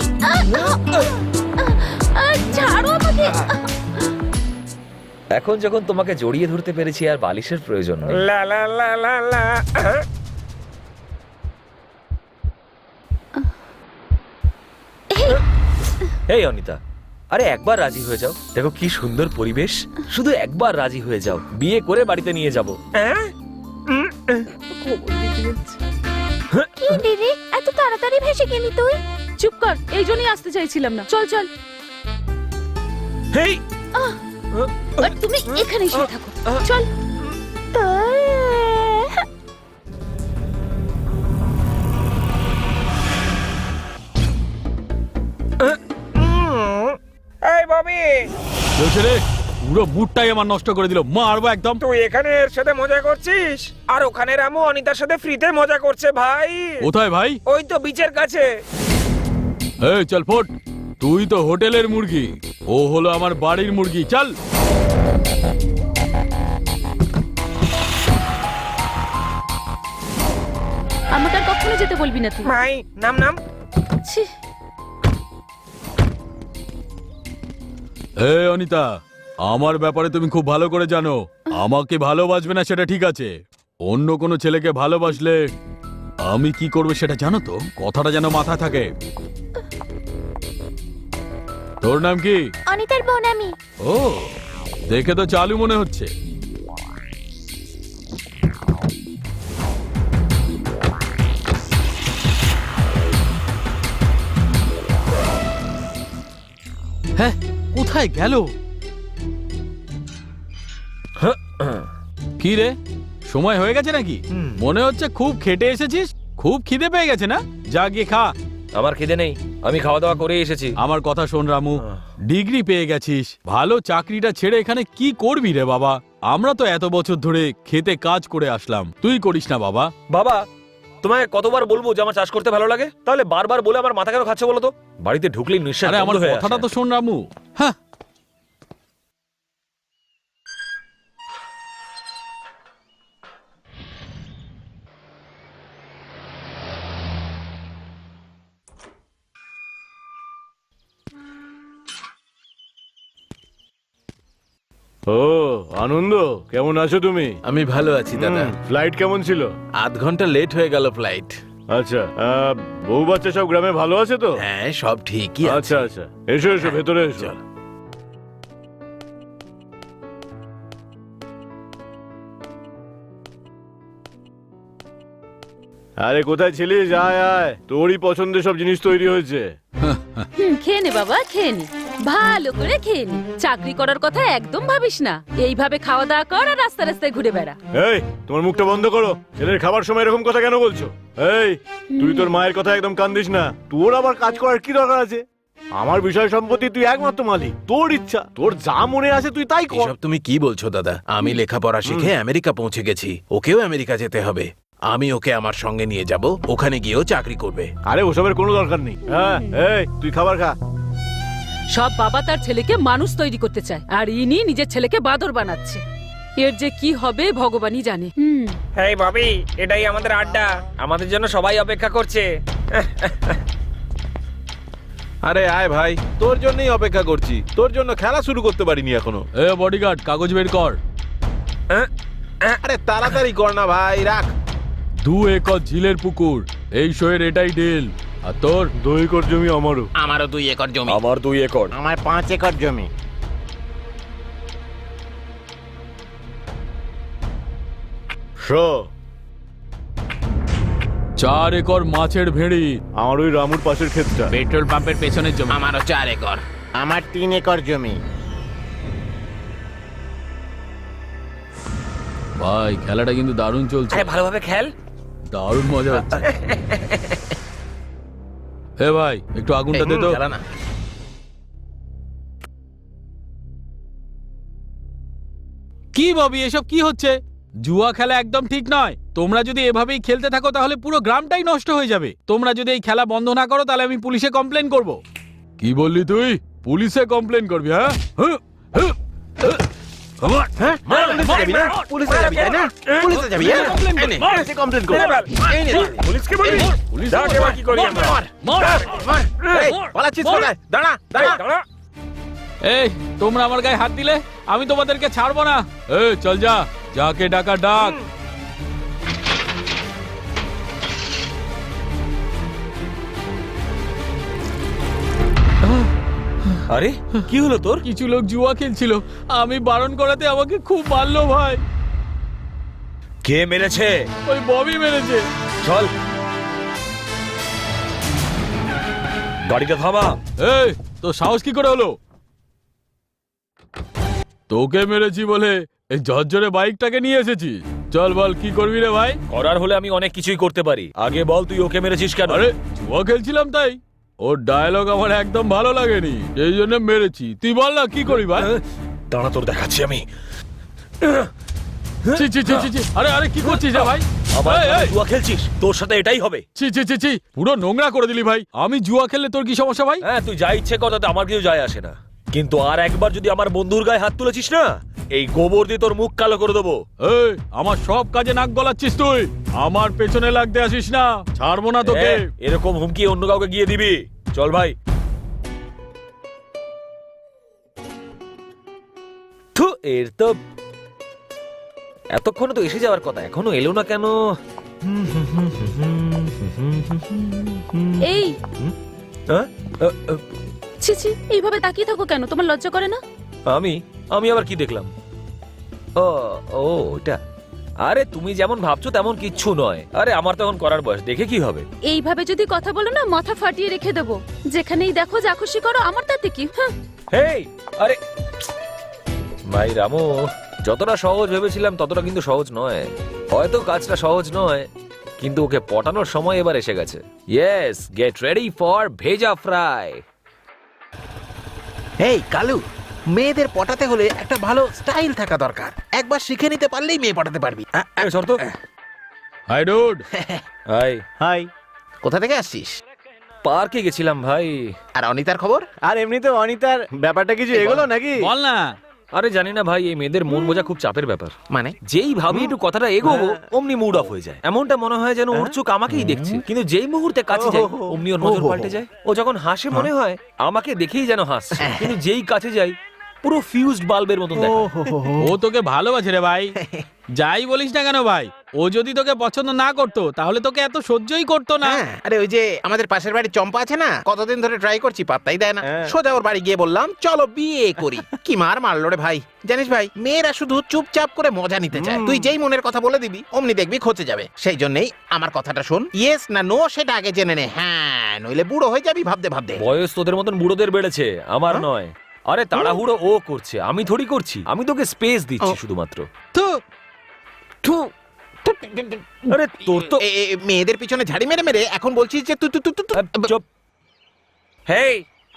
ছাড়ো আমাকে। এখন যখন তোমাকে জড়িয়ে ধরতে পেরেছি আর বালিশের প্রয়োজন নেই। লা লা লা লা লা। এই অনিতা, আরে একবার রাজি হয়ে যাও। দেখো কি সুন্দর পরিবেশ, শুধু একবার রাজি হয়ে যাও, বিয়ে করে বাড়িতে নিয়ে যাব। কি দিদি, এত তাড়াতাড়ি ভেসে গেলি তুই? চুপ কর, এই জন্যই আসতে চাইছিলাম না। চল চল। হেই, আর তুমি এখানেই শুয়ে থাকো। চল। এই ববি, রে, পুরো মুডটাই আমার নষ্ট করে দিল। মারবো একদম। তুই এখানে এর সাথে মজা করছিস আর ওখানে রামু অনিতার সাথে ফ্রিতে মজা করছে ভাই। কোথায় ভাই? ওই তো বিচের কাছে। এই চল ফোট, তুই তো হোটেলের মুরগি, ও হলো আমার বাড়ির মুরগি। চল। আমাকে আর কখনো যেতে বলবি না তুই। ভাই নাম নাম। ছি। এই অনিতা, আমার ব্যাপারে তুমি খুব ভালো করে জানো। আমাকে ভালোবাসবে না সেটা ঠিক আছে, অন্য কোনো ছেলেকে ভালোবাসলে আমি কি করবে সেটা জানো তো? কথাটা যেন মাথায় থাকে। তোর নাম কি? অনিতার বোন আমি। ও, দেখে তো চালু মনে হচ্ছে। হ্যাঁ, কোথায় গেল? কি রে, সময় হয়ে গেছে নাকি? মনে হচ্ছে খুব খেটে এসেছিস, খুব খিদে পেয়ে গেছে না? যা গিয়ে খা। আমার খিদে নেই, আমি খাওয়া দাওয়া করে এসেছি। আমার কথা শোন রামু, ডিগ্রি পেয়ে গেছিস, ভালো চাকরিটা ছেড়ে এখানে কি করবি রে বাবা? আমরা তো এত বছর ধরে খেতে কাজ করে আসলাম, তুই করিস না বাবা? বাবা, তোমায় কতবার বলবো যে আমার চাষ করতে ভালো লাগে? তাহলে বারবার বলে আমার মাথা কেন খাচ্ছে বলো তো? বাড়িতে ঢুকলেই নিঃশ্বাস আরে আমার বন্ধ হয়ে কথাটা আসে। তো শোন রামু। হ্যাঁ, ও আনন্দ, কেমন আছো তুমি? আমি ভালো আছি দাদা। ফ্লাইট কেমন ছিল? আধ ঘন্টা লেট হয়ে গেল ফ্লাইট। আচ্ছা, বউ বাচ্চা সব গ্রামে ভালো আছে তো? হ্যাঁ, সব ঠিকই আছে। আচ্ছা আচ্ছা, এসো এসো, ভেতরে এসো। চল। আরে কোথায় ছিলিস? আয় আয়, তোরই পছন্দের সব জিনিস তৈরি হয়েছে। খেয়ে নে বাবা, খেয়ে নে, ভালো করে খেয়ে নে। চাকরি করার কথা একদম ভাবিস না, এইভাবে খাওয়া দাওয়া কর আর রাস্তা রাস্তায় ঘুরে বেড়া। এই, তোমার মুখটা বন্ধ করো। ছেলের খাবার সময় এরকম কথা কেন বলছো? এই, তুই তোর মায়ের কথা একদম কান দিস না। তোর আবার কাজ করার কি দরকার আছে? আমার বিষয় সম্পত্তি তুই একমাত্র মালিক, তোর ইচ্ছা, তোর যা মনে আছে তুই তাই কর। এসব তুমি কি বলছো দাদা? আমি লেখাপড়া শিখে আমেরিকা পৌঁছে গেছি, ওকেও আমেরিকা যেতে হবে। আমি ওকে আমার সঙ্গে নিয়ে যাব, ওখানে গিয়েও চাকরি করবে। আরে ওসবের কোনো দরকার নেই। হ্যাঁ, এই তুই খাবার খা। সব বাবা তার ছেলেকে মানুষ তৈরি করতে চায়, আর ইনি নিজের ছেলেকে বাদর বানাচ্ছে। এর যে কি হবে ভগবানই জানে। এই ভাবি, এটাই আমাদের আড্ডা, আমাদের জন্য সবাই অপেক্ষা করছে। আরে আয় ভাই, তোর জন্যই অপেক্ষা করছি। তোর জন্য খেলা শুরু করতে পারিনি এখনো। এ বডিগার্ড, কাগজ বের কর। আরে তাড়াতাড়ি কর না ভাই, রাখ। 2 একর ঝিলের পুকুর, এই শোয়ের এটাই ডিল। আর তোর? 2 একর জমি আমারও। আমারও 2 একর জমি। আমার 2 একর। আমার 5 একর জমি। শো, 4 একর মাছের ভেড়ি। আমার ওই রামুর পাশের ক্ষেতটা। পেট্রোল পাম্পের পেছনের জমি। আমারও 4 একর। আমার 3 একর জমি। ভাই খেলাটা কিন্তু দারুণ চলছে। আরে ভালোভাবে খেল। দারুণ মজা হচ্ছে। হে ভাই, একটু আগুনটা দে তো। খেলা না। কি ববি, এসব কি হচ্ছে? জুয়া খেলা একদম ঠিক নয়। তোমরা যদি এভাবেই খেলতে থাকো তাহলে পুরো গ্রামটাই নষ্ট হয়ে যাবে। তোমরা যদি এই খেলা বন্ধ না করো তাহলে আমি পুলিশে কমপ্লেন করব। কি বললি তুই? পুলিশে কমপ্লেন করবি? হ্যাঁ পুলিশে যাবি তাই না? পুলিশে যাবি? এনে, কমপ্লেন কর। এই নে, পুলিশকে বলবি? পুলিশ দেখ এবার কি করি আমরা। মার। এই, পালাচ্ছিস কোথায়? দাঁড়া, দাঁড়া। দাঁড়া। এই, তোমরা আমার গায়ে হাত দিলে আমি তোমাদেরকে ছাড়বো না। এ চল যা, যাকে ডাকা ডাক। আরে কি হলো তোর? কিছু লোক জুয়া খেলছিল, আমি বারণ করাতে আমাকে খুব মারলো ভাই। কে মেরেছে? ওই ববি মেরেছে। চল, গাড়িটা থামা। এই, তো সাহস কি করে হলো? তোকে মেরেছি বলে এই ঝরঝরে বাইকটাকে নিয়ে এসেছি। চল বল, কি করবি রে ভাই? করার হলে আমি অনেক কিছুই করতে পারি। আগে বল তুই ওকে মেরেছিস কেন? আরে জুয়া খেলছিলাম তাই। ওর ডায়লগ আমার একদম ভালো লাগেনি, এই জন্য মেরেছি। তুই বল না কি করি ভাই? দাঁড়া, তোর দেখাচ্ছি আমি। ছি ছি ছি ছি ছি। আরে আরে কি করছিস রে ভাই? আমার এই, সাথে এই। জুয়া খেলছিস, তোর সাথে এটাই হবে। ছি ছি ছি ছি, পুরো নোংরা করে দিলি ভাই। আমি জুয়া খেললে তোর কি সমস্যা ভাই? হ্যাঁ, তুই যা ইচ্ছে কর, তাতে আমার কিছু যায় আসে না। কিন্তু আর একবার যদি আমার বন্ধুর গায়ে হাত তুলেছিস না, এই গোবর দিয়ে তোর মুখ কালো করে দেবো। এই, আমার সব কাজে নাক গলাচ্ছিস তুই। আমার পেছনে লাগতে আসিস না, ছাড়বো না তোকে। এরকম হুমকি অন্য কাউকে গিয়ে দিবি? চল ভাই। থু, এর তো এতক্ষণ তো এসে যাওয়ার কথা, এখনো এলো না কেন? এই হ্যাঁ? ছি ছি, এইভাবে তাকিয়ে থাকো কেন? তোমার লজ্জা করে না? আমি আবার কি দেখলাম? ও ও ওটা। আরে তুমি যেমন ভাবছো তেমন কিচ্ছু নয়। আরে আমার তখন করার বয়স, দেখে কি হবে? এইভাবে যদি কথা বলো না, মাথা ফাটিয়ে রেখে দেবো। যেখানেই দেখো যা খুশি করো, আমার তাতে কি? হ্যাঁ, হেই, আরে ভাই রামু, যতটা সহজ ভেবেছিলাম ততটা কিন্তু সহজ নয়। হয়তো কাজটা সহজ নয়, কিন্তু ওকে পটানোর সময় এবার এসে গেছে। ইয়েস, গেট রেডি ফর ভেজা ফ্রাই। এই কালু, মেয়েদের পটাতে হলে একটা ভালো স্টাইল থাকা দরকার। একবার শিখে নিতে পারলেই মেয়ে পটাতে পারবি। শর্ত। Hi dude. হাই। হাই। কোথা থেকে আসছিস? পার্কে গেছিলাম ভাই। আর অনিতার খবর? আর এমনিতে অনিতার ব্যাপারটা কিছু এগোলো নাকি? বল না। আরে জানি না ভাই, এই মেয়েদের মন বোঝা খুব চাপের ব্যাপার। মানে যেই ভাবি একটু কথাটা এগোবো, অমনি মুড অফ হয়ে যায়। এমনটা মনে হয় যেন ওর চোখ আমাকেই দেখছে, কিন্তু যেই মুহূর্তে কাছে যায় অমনি ওর নজর পাল্টে যায়। ও যখন হাসে মনে হয় আমাকে দেখেই যেন হাসছে, কিন্তু যেই কাছে যাই পুরো ফিউজড বাল্বের মতন দেখায়। ও তোকে ভালোবাসে রে ভাই। যাই বলিস না কেন ভাই, ও যদি তোকে পছন্দ না করতো তাহলে তোকে এত সহ্যই করতো না। হ্যাঁ, আরে ওই যে আমাদের পাশের বাড়ির চম্পা আছে না, কতদিন ধরে ট্রাই করছি, পাত্তাই দেয় না। হ্যাঁ। সোজা ওর বাড়ি গিয়ে বললাম চলো বিয়ে করি। কি মার মারলো রে ভাই। জানিস ভাই, মেয়েরা শুধু চুপচাপ করে মজা নিতে চায়। তুই যেই মনের কথা বলে দিবি অমনি দেখবি খচে যাবে। সেই জন্যই আমার কথাটা শোন, ইয়েস না নো সেটা আগে জেনে নে। হ্যাঁ, নইলে বুড়ো হয়ে যাবি ভাবতে ভাবতে। বয়স তোদের মতন বুড়োদের বেড়েছে, আমার নয়। আরে তাড়াহুড়ো ও করছে, আমি থোড়ি করছি। আমি তোকে স্পেস দিচ্ছি শুধুমাত্র। থু, থু। আরে তোর তো মেয়েদের পিছনে ঝাড়ি মেরে মেরে এখন বলছিস যে তুই তুই তুই তুই- চুপ। হেই,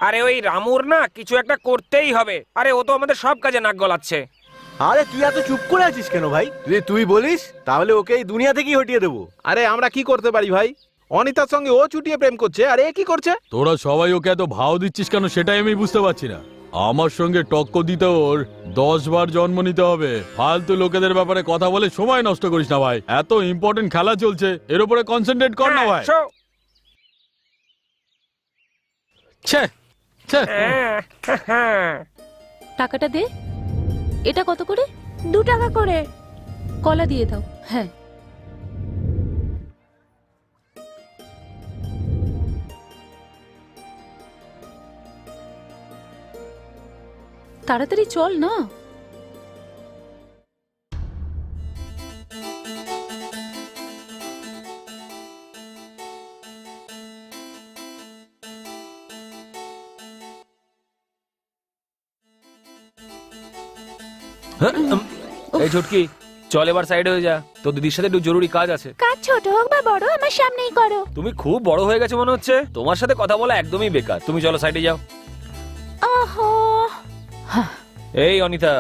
আরে ওই রামুর না কিছু একটা করতেই হবে। আরে ও তো আমাদের সব কাজে নাক গলাচ্ছে। আরে তুই এত চুপ করে আছিস কেন ভাই? যদি তুই বলিস তাহলে ওকে এই দুনিয়া থেকেই হটিয়ে দেবো। আরে আমরা কি করতে পারি ভাই? অনিতার সঙ্গে ও চুটিয়ে প্রেম করছে আর এ কি করছে? তোরা সবাই ওকে এত ভাও দিচ্ছিস কেন সেটাই আমি বুঝতে পারছি না। আমার সঙ্গে টক্কর দিতে ওর 10 বার জন্ম নিতে হবে। ফালতু লোকেদের ব্যাপারে কথা বলে সময় নষ্ট করিস না ভাই। এত ইম্পর্টেন্ট খেলা চলছে, এর উপরে কনসেন্ট্রেট কর না ভাই। ছে ছে টাকাটা দে। এটা কত করে? 2 টাকা করে। কলা দিয়ে দাও। হ্যাঁ, তাড়াতাড়ি চল না। এই ছুটকি, চল এবার সাইড হয়ে যা, তোর দিদির সাথে একটু জরুরি কাজ আছে। কাজ ছোট হোক বা বড় আমার সামনেই করো। তুমি খুব বড় হয়ে গেছে মনে হচ্ছে, তোমার সাথে কথা বলা একদমই বেকার। তুমি চলো সাইডে যাও। ওহো, এই অনিতা,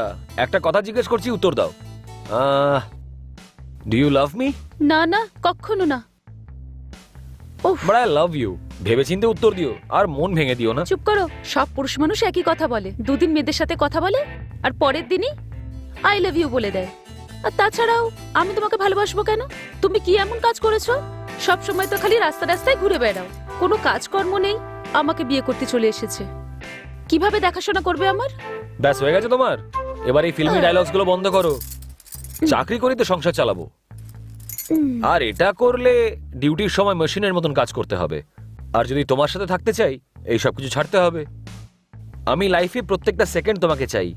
একটা কথা জিজ্ঞেস করছি, উত্তর দাও। Do you love me? না না, কখনো না। উফ, বাট আই লাভ ইউ। ভেবেচিন্তে উত্তর দিও, আর মন ভেঙে দিও না। চুপ করো। সব পুরুষ মানুষ একই কথা বলে। দুদিন মেয়েদের সাথে কথা বলে আর পরের দিনই আই লাভ ইউ বলে দেয়। আর তাছাড়াও আমি তোমাকে ভালোবাসবো কেন? তুমি কি এমন কাজ করেছো? সব সময় তো খালি রাস্তা রাস্তায় ঘুরে বেড়াও, কোনো কাজকর্ম নেই। আমাকে বিয়ে করতে চলে এসেছে, কিভাবে দেখাশোনা করবে আমার? ব্যাস হয়ে গেছে তোমার? এবার এই ফিল্মি ডায়লগস গুলো বন্ধ করো। চাকরি করি তো সংসার চালাবো, আর এটা করলে ডিউটির সময় মেশিনের মতন কাজ করতে হবে। আর যদি তোমার সাথে থাকতে চাই, এই সব কিছু ছাড়তে হবে। আমি লাইফে প্রত্যেকটা সেকেন্ড তোমাকে চাই।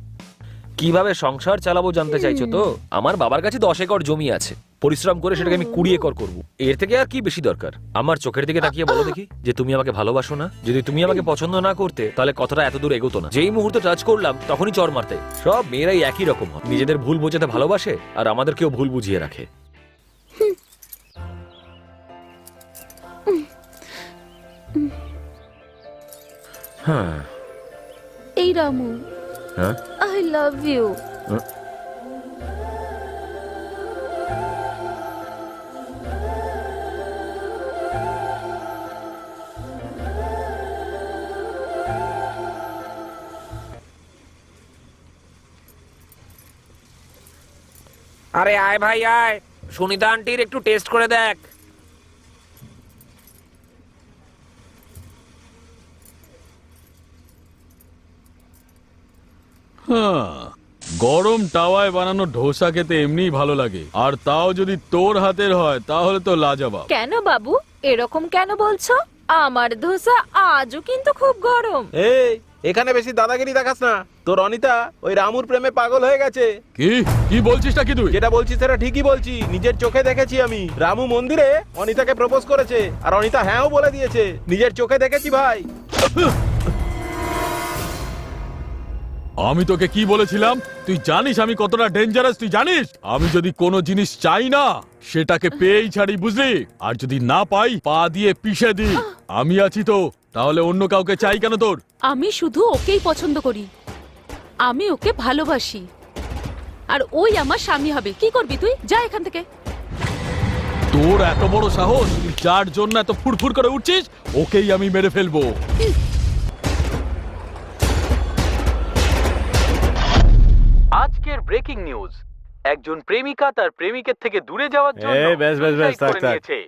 কিভাবে সংসার চালাবো জানতে চাইছো তো? আমার বাবার কাছে 10 একর জমি আছে, পরিশ্রম করে সেটাকে আমি 20 একর করবো। এর থেকে আর কি বেশি দরকার? আমার চোখের দিকে তাকিয়ে বলো দেখি যে তুমি আমাকে ভালোবাসো না। যদি তুমি আমাকে পছন্দ না করতে, তাহলে কথাটা এত দূর এগোতো না। যেই মুহূর্তে টাচ করলাম তখনই চড় মারতে। সব মেয়েরাই একই রকম হয়, নিজেদের ভুল বোঝাতে ভালোবাসে আর আমাদেরকেও ভুল বুঝিয়ে রাখে। হ্যাঁ, এই রামু, হ্যাঁ, আই লাভ ইউ। আরে আয় ভাই আয়, সুনিতা আন্টির একটু টেস্ট করে দেখ। হ্যাঁ, গরম টাওয়ায় বানানো ডোসা খেতে এমনিই ভালো লাগে, আর তাও যদি তোর হাতের হয় তাহলে তো লাজবাব। কেন বাবু এরকম কেন বলছো? আমার ধোসা আজও কিন্তু খুব গরম। এই, এখানে বেশি দাদাগিরি দেখাস না। তোর অনিতা ওই রামুর প্রেমে পাগল হয়ে গেছে। কি কি বলছিস না কি তুই? যেটা বলছিস সেটা ঠিকই বলছি, নিজের চোখে দেখেছি আমি। রামু মন্দিরে অনিতাকে প্রপোজ করেছে, আর অনিতা হ্যাঁও বলে দিয়েছে। নিজের চোখে দেখেছি ভাই। আমি তোকে কি বলেছিলাম? তুই জানিস আমি কতটা ডেঞ্জারাস, তুই জানিস? আমি যদি কোনো জিনিস চাই না সেটাকে পেয়েই ছাড়ি, বুঝলি? আর যদি না পাই পা দিয়ে পিষে দিই। আমি আছি তো, তাহলে অন্য কাউকে চাই কেন তোর? আমি শুধু ওকেই পছন্দ করি, আমি ওকে ভালোবাসি, আর ওই আমার স্বামী হবে। কি করবি তুই? যা এখান থেকে। তোর এত বড় সাহস, তুই যার জন্য এত ফুরফুর করে উঠছিস ওকেই আমি মেরে ফেলবো। আজকের ব্রেকিং নিউজ, একজন প্রেমিকা তার প্রেমিকের থেকে দূরে যাওয়ার জন্য এই, ব্যাস, ব্যাস, ব্যাস, suicide করে থাক, থাক। নিয়েছে।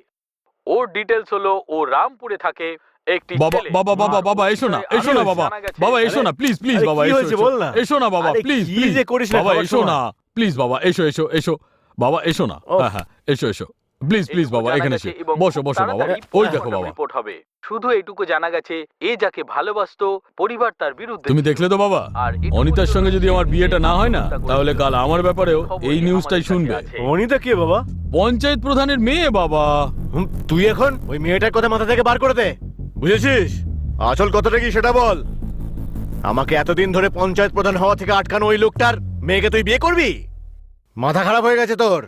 ওর ডিটেলস হলো ও রামপুরে থাকে। একটি বাবা ছেলে- বাবা বাবা বাবা এসো না, এসো না বাবা, জানা গেছে- বাবা এসো না, প্লিজ প্লিজ আরে, বাবা কি এসো, হয়েছে এসো। বল না। এসো না বাবা, আরে, প্লিজ কি প্লিজ যে করিস না বাবা খাওয়ার এসো সময়। না, প্লিজ বাবা এসো এসো এসো বাবা এসো না। ওহ। হ্যাঁ হ্যাঁ, এসো এসো প্লিজ প্লিজ বাবা, জানা এখানে গেছে এসে এবং বসো খুব বসো বাবা। তাড়াতাড়ি ওই দেখো postmortem বাবা, রিপোর্ট হবে। শুধু এইটুকু জানা গেছে, এ যাকে ভালোবাসতো পরিবার তার বিরুদ্ধে তুমি ছিল। দেখলে তো বাবা, আর এটুকু অনিতার সঙ্গে যদি আমার বিয়েটা না হয় না, চিন্তা তাহলে কাল আমার ব্যাপারেও খবরই এই নিউজটাই আমাদের শুনবে। কাছে আছে। অনিতা কে বাবা? পঞ্চায়েত প্রধানের মেয়ে বাবা। তুই এখন ওই মেয়েটার কথা মাথা থেকে বার করে দে, বুঝেছিস? আসল কথাটা কি সেটা বল। আমাকে এতদিন ধরে পঞ্চায়েত প্রধান হওয়া থেকে আটকানো ওই লোকটার মেয়েকে তুই বিয়ে করবি? মাথা খারাপ হয়ে গেছে তোর?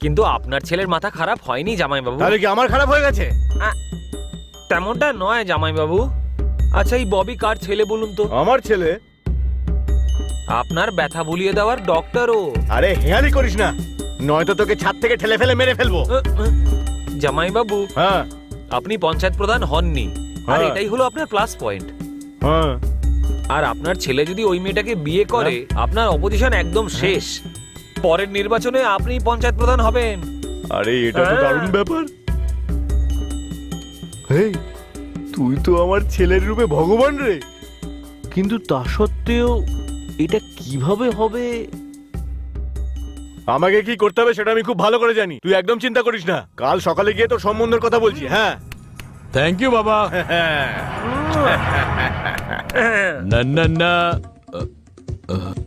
কিন্তু আপনার ছেলের মাথা খারাপ হয়নি জামাইবাবু। তাহলে কি আমার খারাপ হয়ে গেছে? তেমনটা নয় জামাইবাবু। আচ্ছা, এই ববি কার ছেলে বলুন তো? আমার ছেলে? আপনার ব্যথা ভুলিয়ে দেওয়ার ডক্টরও। আরে হেয়ালি করিস না, নয়তো তোকে ছাদ থেকে ঠেলে ফেলে মেরে ফেলবো। জামাইবাবু, হ্যাঁ, আপনি পঞ্চায়েত প্রধান হননি, আর হ্যাঁ। এটাই হলো আপনার প্লাস পয়েন্ট। হ্যাঁ আর আপনার ছেলে যদি ওই মেয়েটাকে বিয়ে করে, আপনার অপোজিশন একদম শেষ। পরের নির্বাচনে আপনি পঞ্চায়েত প্রধান হবেন। আরে এটা তো হ্যাঁ। দারুণ ব্যাপার। হেই, তুই তো আমার ছেলের রূপে ভগবান রে, কিন্তু তা সত্ত্বেও এটা কিভাবে হবে? আমাকে কি করতে হবে সেটা আমি খুব ভালো করে জানি, তুই একদম চিন্তা করিস না। কাল সকালে গিয়ে তোর সম্বন্ধের কথা বলছি। হ্যাঁ থ্যাংক ইউ বাবা। না না না,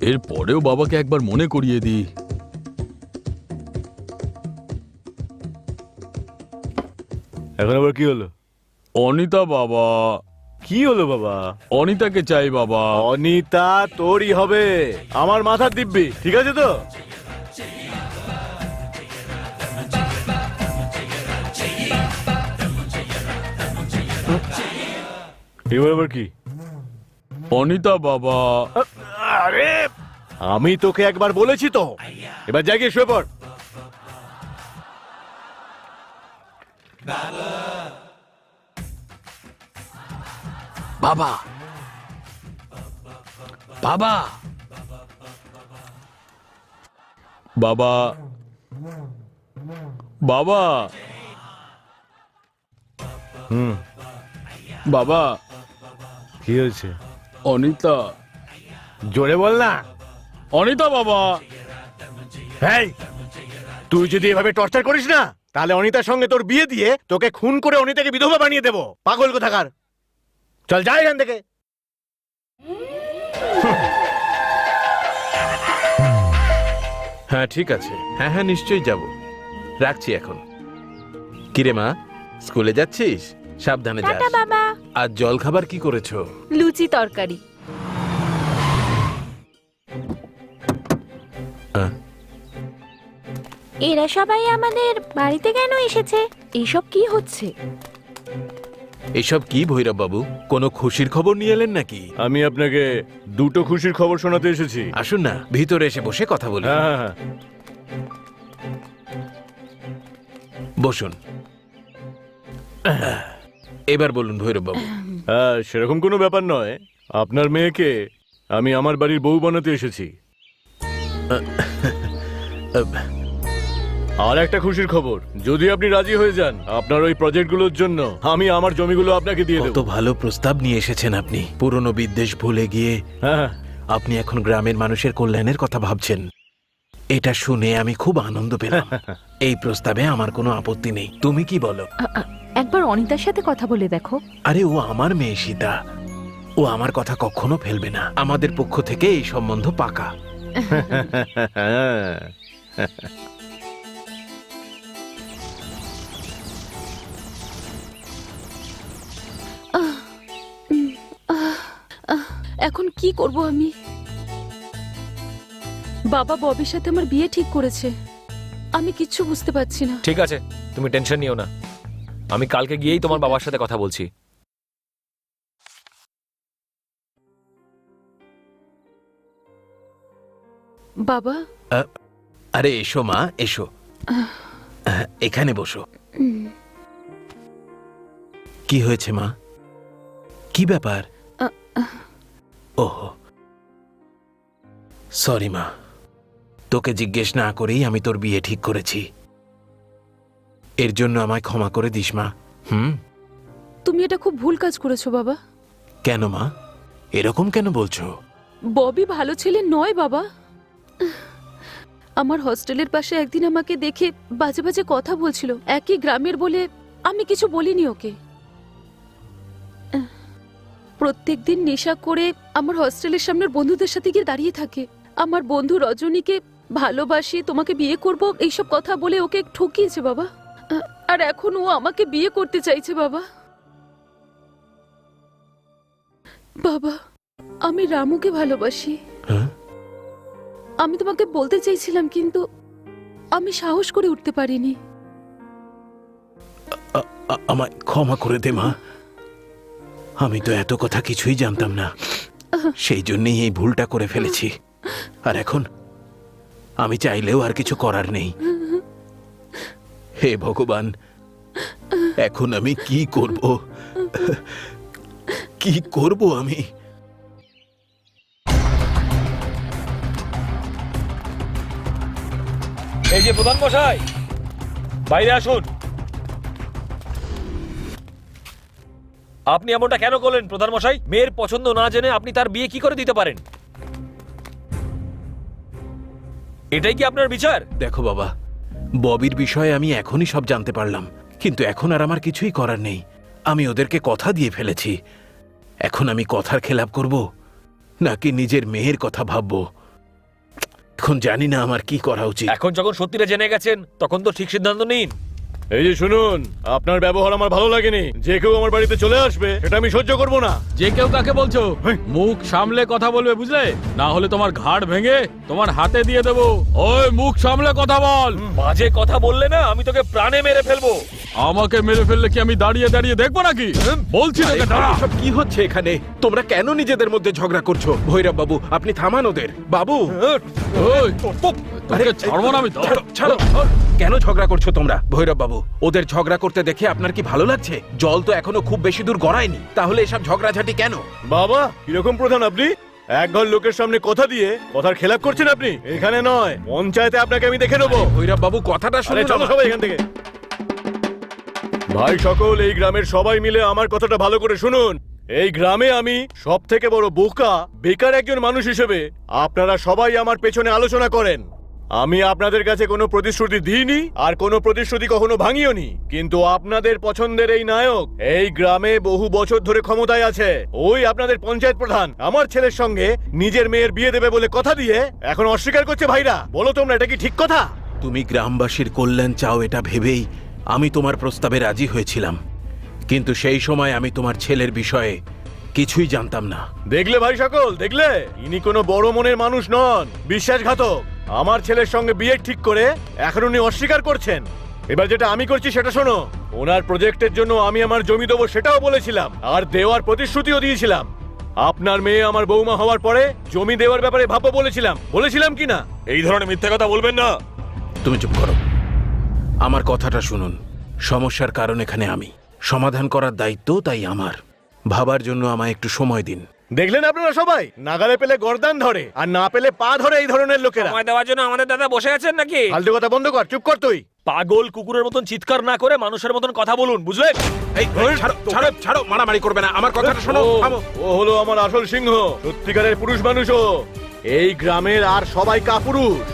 এর পরেও বাবাকে একবার মনে করিয়ে দিই। এখন আবার কি হলো? অনিতা বাবা, কি হলো বাবা? অনিতাকে চাই বাবা। অনিতা তোরই হবে, আমার মাথার দিব্যি, ঠিক আছে তো? এবার আবার কি? অনিতা বাবা। আরে আমি তোকে একবার বলেছি তো, এবার জায়গায় শুয়ে পড়। বাবা বাবা বাবা বাবা বাবা, কি হয়েছে? অনিতা। জোরে বল না। অনিতা বাবা। এই, তুই যদি এভাবে টর্চার করিস না, তাহলে অনিতার সঙ্গে তোর বিয়ে দিয়ে তোকে খুন করে অনিতাকে বিধবা বানিয়ে দেবো। পাগল কোথাকার, চল যা এখান থেকে। হ্যাঁ ঠিক আছে, হ্যাঁ হ্যাঁ নিশ্চয়ই যাব। রাখছি এখন। কিরে মা, স্কুলে যাচ্ছিস? সাবধানে যাস। টাটা বাবা। আর জল খাবার কি করেছো? লুচি তরকারি। এরা সবাই আমাদের বাড়িতে কেন এসেছে? এইসব কি হচ্ছে? এসব কি ভৈরব বাবু, কোনো খুশির খবর নিয়ে এলেন নাকি? আমি আপনাকে দুটো খুশির খবর শোনাতে এসেছি। আসুন না, ভিতরে এসে বসে কথা বলি। হ্যাঁ হ্যাঁ হ্যাঁ। বসুন। এবার বলুন ভৈরব বাবু। হ্যাঁ, সেরকম কোনো ব্যাপার নয়। আপনার মেয়েকে আমি আমার বাড়ির বউ বানাতে এসেছি। আর একটা খুশির খবর, যদি আপনি রাজি হয়ে যান, আপনার ওই প্রজেক্টগুলোর জন্য আমি আমার জমিগুলো আপনাকে দিয়ে কত দেবো। ভালো প্রস্তাব নিয়ে এসেছেন আপনি। পুরনো বিদ্বেষ ভুলে গিয়ে হ্যাঁ, আপনি এখন গ্রামের মানুষের কল্যাণের কথা ভাবছেন। এটা শুনে আমি খুব আনন্দ পেলাম। এই প্রস্তাবে আমার কোনো আপত্তি নেই। তুমি কি বলো? একবার অনিতার সাথে কথা বলে দেখো। আরে ও আমার মেয়ে সীতা, ও আমার কথা কখনো ফেলবে না। আমাদের পক্ষ থেকে এই সম্বন্ধ পাকা। হ্যাঁ। এখন কি করব আমি? বাবা ববির সাথে আমার বিয়ে ঠিক করেছে, আমি কিচ্ছু বুঝতে পারছি না। ঠিক আছে, তুমি টেনশন নিও না, আমি কালকে গিয়েই তোমার বাবার সাথে কথা বলছি। বাবা, আরে এসো মা, এসো। এখানে বসো। কি হয়েছে মা? কি ব্যাপার? ওহো, সরি মা, তোকে জিজ্ঞেস না করেই আমি তোর বিয়ে ঠিক করেছি। এর জন্য আমায় ক্ষমা করে দিস মা। তুমি এটা খুব ভুল কাজ করেছো বাবা। কেন মা, এরকম কেন বলছো? ববি ভালো ছেলে নয় বাবা। আমার হস্টেলের পাশে একদিন আমাকে দেখে বাজে বাজে কথা বলছিল। একই গ্রামের বলে আমি কিছু বলিনি ওকে। প্রত্যেকদিন নেশা করে আমার হস্টেলের সামনের বন্ধুদের সাথে গিয়ে দাঁড়িয়ে থাকে। আমার বন্ধু রজনীকে ভালোবাসি, তোমাকে বিয়ে করব, এইসব কথা বলে ওকে ঠকিয়েছে বাবা। আর এখন ও আমাকে বিয়ে করতে চাইছে বাবা। বাবা, আমি রামুকে ভালোবাসি। হ্যাঁ? আমি তোমাকে বলতে চাইছিলাম, কিন্তু আমি সাহস করে উঠতে পারিনি। আমায় ক্ষমা করে দে মা, আমি তো এত কথা কিছুই জানতাম না, সেই জন্যই এই ভুলটা করে ফেলেছি। আর এখন আমি চাইলেও আর কিছু করার নেই। হে ভগবান, এখন আমি কি করব? কি করব আমি? এই যে প্রধান মশাই, বাইরে আসুন। আপনি এমনটা কেন করলেন প্রধান মশাই? মেয়ের পছন্দ না জেনে আপনি তার বিয়ে কি করে দিতে পারেন? এটাই কি আপনার বিচার? দেখো বাবা, ববির বিষয়ে আমি এখনই সব জানতে পারলাম, কিন্তু এখন আর আমার কিছুই করার নেই। আমি ওদেরকে কথা দিয়ে ফেলেছি। এখন আমি কথার খেলাপ করব নাকি নিজের মেয়ের কথা ভাববো, এখন জানি না আমার কি করা উচিত। এখন যখন সত্যিটা জেনে গেছেন তখন তো ঠিক সিদ্ধান্ত নিন। এই যে শুনুন, আপনার ব্যবহার আমার ভালো লাগেনি। যে কেউ আমার বাড়িতে চলে আসবে সেটা আমি সহ্য করব না। যে কেউ কাকে বলছো? মুখ সামলে কথা বলবে, বুঝলে? না হলে তোমার ঘাড় ভেঙে তোমার হাতে দিয়ে দেবো। ওই মুখ সামলে কথা বল। বাজে কথা বললে না আমি তোকে প্রাণে মেরে ফেলবো। আমাকে মেরে ফেললে কি আমি দাঁড়িয়ে দাঁড়িয়ে দেখবো নাকি? বলছি তোকে দাঁড়া। সব কি হচ্ছে এখানে? তোমরা কেন নিজেদের মধ্যে ঝগড়া করছো? ভৈরব বাবু, আপনি থামান ওদের। বাবু, ওই, তোকে ছাড়বো না আমি। ছাড়ো, ছাড়ো। কেন ঝগড়া করছো তোমরা? ভৈরব বাবু, ওদের ঝগড়া করতে দেখে আপনার কি ভালো লাগছে? জল তো এখনো খুব বেশি দূর গড়ায়নি, তাহলে এসব ঝগড়াঝাটি কেন? বাবা, কিরকম প্রধান আপনি? এক ঘর লোকের সামনে কথা দিয়ে কথার খেলাপ করছেন আপনি। এখানে নয়, পঞ্চায়েতে আপনাকে আমি দেখে নেবো। ভৈরব বাবু, কথাটা আরে শুনুন। চলো আমার। সবাই এখান থেকে। ভাই সকল, এই গ্রামের সবাই মিলে আমার কথাটা ভালো করে শুনুন। এই গ্রামে আমি সব থেকে বড় বোকা, বেকার একজন মানুষ হিসেবে আপনারা সবাই আমার পেছনে আলোচনা করেন। আমি আপনাদের কাছে কোনো প্রতিশ্রুতি দিইনি, আর কোনো প্রতিশ্রুতি কখনো ভাঙিওনি। কিন্তু আপনাদের পছন্দের এই নায়ক এই গ্রামে বহু বছর ধরে ক্ষমতায় আছে। ওই আপনাদের পঞ্চায়েত প্রধান আমার ছেলের সঙ্গে নিজের মেয়ের বিয়ে দেবে বলে কথা দিয়ে এখন অস্বীকার করছে। ভাইরা বলো তোমরা, এটা কি ঠিক কথা? তুমি গ্রামবাসীর কল্যাণ চাও এটা ভেবেই আমি তোমার প্রস্তাবে রাজি হয়েছিলাম, কিন্তু সেই সময় আমি তোমার ছেলের বিষয়ে কিছুই জানতাম না। দেখলে ভাই সকল, দেখলে ইনি কোনো বড় মনের মানুষ নন, বিশ্বাসঘাতক। আমার ছেলের সঙ্গে বিয়ে ঠিক করে এখন উনি অস্বীকার করছেন। এবার যেটা আমি করছি সেটা শোনো। ওনার প্রজেক্টের জন্য আমি আমার জমি দেবো সেটাও বলেছিলাম, আর দেওয়ার প্রতিশ্রুতিও দিয়েছিলাম। আপনার মেয়ে আমার বৌমা হওয়ার পরে জমি দেওয়ার ব্যাপারে ভাববো বলেছিলাম কি না? এই ধরনের মিথ্যা কথা বলবেন না। তুমি চুপ করো, আমার কথাটা শুনুন। সমস্যার কারণ এখানে আমি, সমাধান করার দায়িত্ব তাই আমার। ভাবার জন্য আমায় একটু সময় দিন। দেখলেন আপনারা সবাই, নাগালে পেলে গর্দান ধরে আর না পেলে পা ধরে এই ধরনের লোকেরা। সময় দেওয়ার জন্য আমাদের দাদা বসে আছেন নাকি? ফালতু কথা বন্ধ কর, চুপ কর তুই। পাগল কুকুরের মতন চিৎকার না করে মানুষের মতন কথা বলুন, বুঝলেন? এই ছাড়ো, ছাড়ো, ছাড়ো, মারামারি করবে না। আমার কথাটা শোনো। থামো। ও হলো আমার আসল সিংহ, সত্যিকারের পুরুষ মানুষও। এই গ্রামের আর সবাই কাপুরুষ।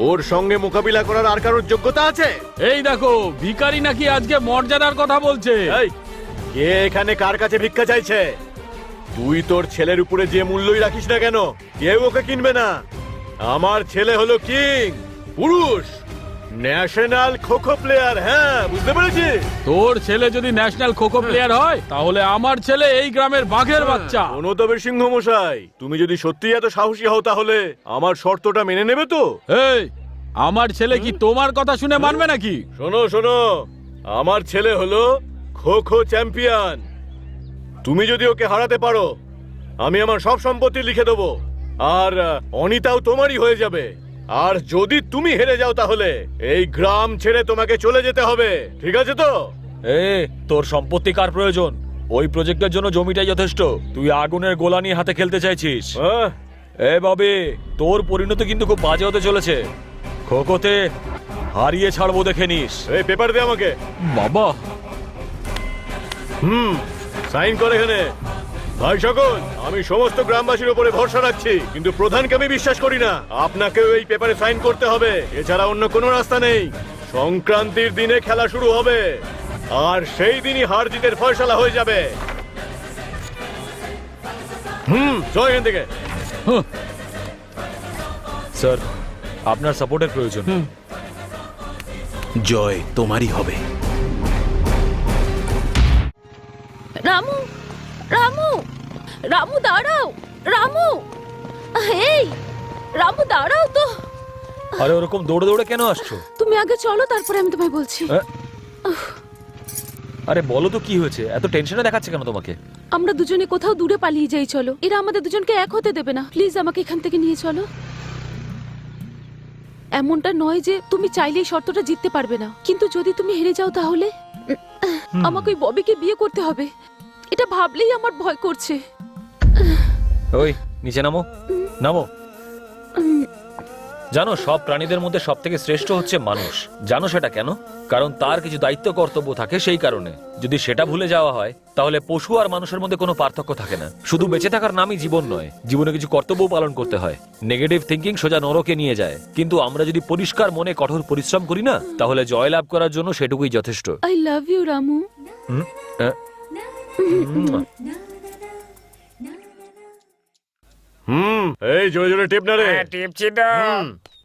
ওর সঙ্গে মোকাবিলা করার আর কারোর যোগ্যতা আছে? এই দেখো, ভিখারি নাকি আজকে মর্যাদার কথা বলছে। এই, কে এখানে কার কাছে ভিক্ষা চাইছে? তুই তোর ছেলের উপরে যে মূল্যই রাখিস না কেন, কেউ ওকে কিনবে না। আমার ছেলে হলো কিং, পুরুষ, ন্যাশনাল খোখো প্লেয়ার। হ্যাঁ, বুঝতে পেরেছিস? তোর ছেলে যদি ন্যাশনাল খোখো প্লেয়ার হয়, তাহলে আমার ছেলে এই গ্রামের বাঘের বাচ্চা। শোনো তবে সিংহ মশাই, তুমি যদি সত্যি এত সাহসী হও তাহলে আমার শর্তটা মেনে নেবে তো? এই, আমার ছেলে কি তোমার কথা শুনে মানবে নাকি? শোনো শোনো, আমার ছেলে হলো খোখো চ্যাম্পিয়ন। তুমি যদি ওকে হারাতে পারো, আমি আমার সব সম্পত্তি লিখে দেবো, আর অনিতাও তোমারই হয়ে যাবে। আর যদি তুমি হেরে যাও তাহলে এই গ্রাম ছেড়ে তোমাকে চলে যেতে হবে, ঠিক আছে তো? তোর সম্পত্তি কার প্রয়োজন? ওই প্রজেক্টের জন্য জমিটাই যথেষ্ট। তুই আগুনের গোলা নিয়ে হাতে খেলতে চাইছিস? বাবে, তোর পরিণতি কিন্তু খুব বাজে হতে চলেছে। খোখোতে হারিয়ে ছাড়বো, দেখে নিস। এই পেপার দে আমাকে। বাবা, সাইন করে এখানে। ভাই সকল, আমি সমস্ত গ্রামবাসীর উপরে ভরসা রাখছি, কিন্তু প্রধানকে আমি বিশ্বাস করি না। আপনাকেও এই পেপারে সাইন করতে হবে, এছাড়া অন্য কোনো রাস্তা নেই। সংক্রান্তির দিনে খেলা শুরু হবে, আর সেই দিনই হার জিতের ফয়সালা হয়ে যাবে। চল এখান থেকে। স্যার, আপনার সাপোর্টের প্রয়োজন। জয় তোমারই হবে। রামু, রামু, রামু দাঁড়াও, রামু। এই, রামু দাঁড়াও তো। আরে ওরকম দৌড়ে দৌড়ে কেন আসছো? তুমি আগে চলো, তারপরে আমি তোমায় বলছি। আরে বলো তো কি হয়েছে? এত টেনশনে দেখাচ্ছে কেন তোমাকে? আমরা দুজনে কোথাও দূরে পালিয়ে যাই, চলো। এরা আমাদের দুজনকে এক হতে দেবে না। প্লিজ আমাকে এখান থেকে নিয়ে চলো। এমনটা নয় যে তুমি চাইলেই শর্তটা জিততে পারবে না, কিন্তু যদি তুমি হেরে যাও তাহলে আমাকে ওই ববিকে বিয়ে করতে হবে। এটা ভাবলেই আমার ভয় করছে। ওই নিচে নামো, নামো। জানো, সব প্রাণীদের মধ্যে সব থেকে শ্রেষ্ঠ হচ্ছে মানুষ। জানো সেটা কেন? কারণ তার কিছু দায়িত্ব কর্তব্য থাকে, সেই কারণে। যদি সেটা ভুলে যাওয়া হয় তাহলে পশু আর মানুষের মধ্যে কোনো পার্থক্য থাকে না। শুধু বেঁচে থাকার নামই জীবন নয়, জীবনে কিছু কর্তব্য পালন করতে হয়। নেগেটিভ থিঙ্কিং সোজা নরকে নিয়ে যায়, কিন্তু আমরা যদি পরিষ্কার মনে কঠোর পরিশ্রম করি না, তাহলে জয়লাভ করার জন্য সেটুকুই যথেষ্ট। I love you Ramu. এই জোরে জোরে টিপ না রে।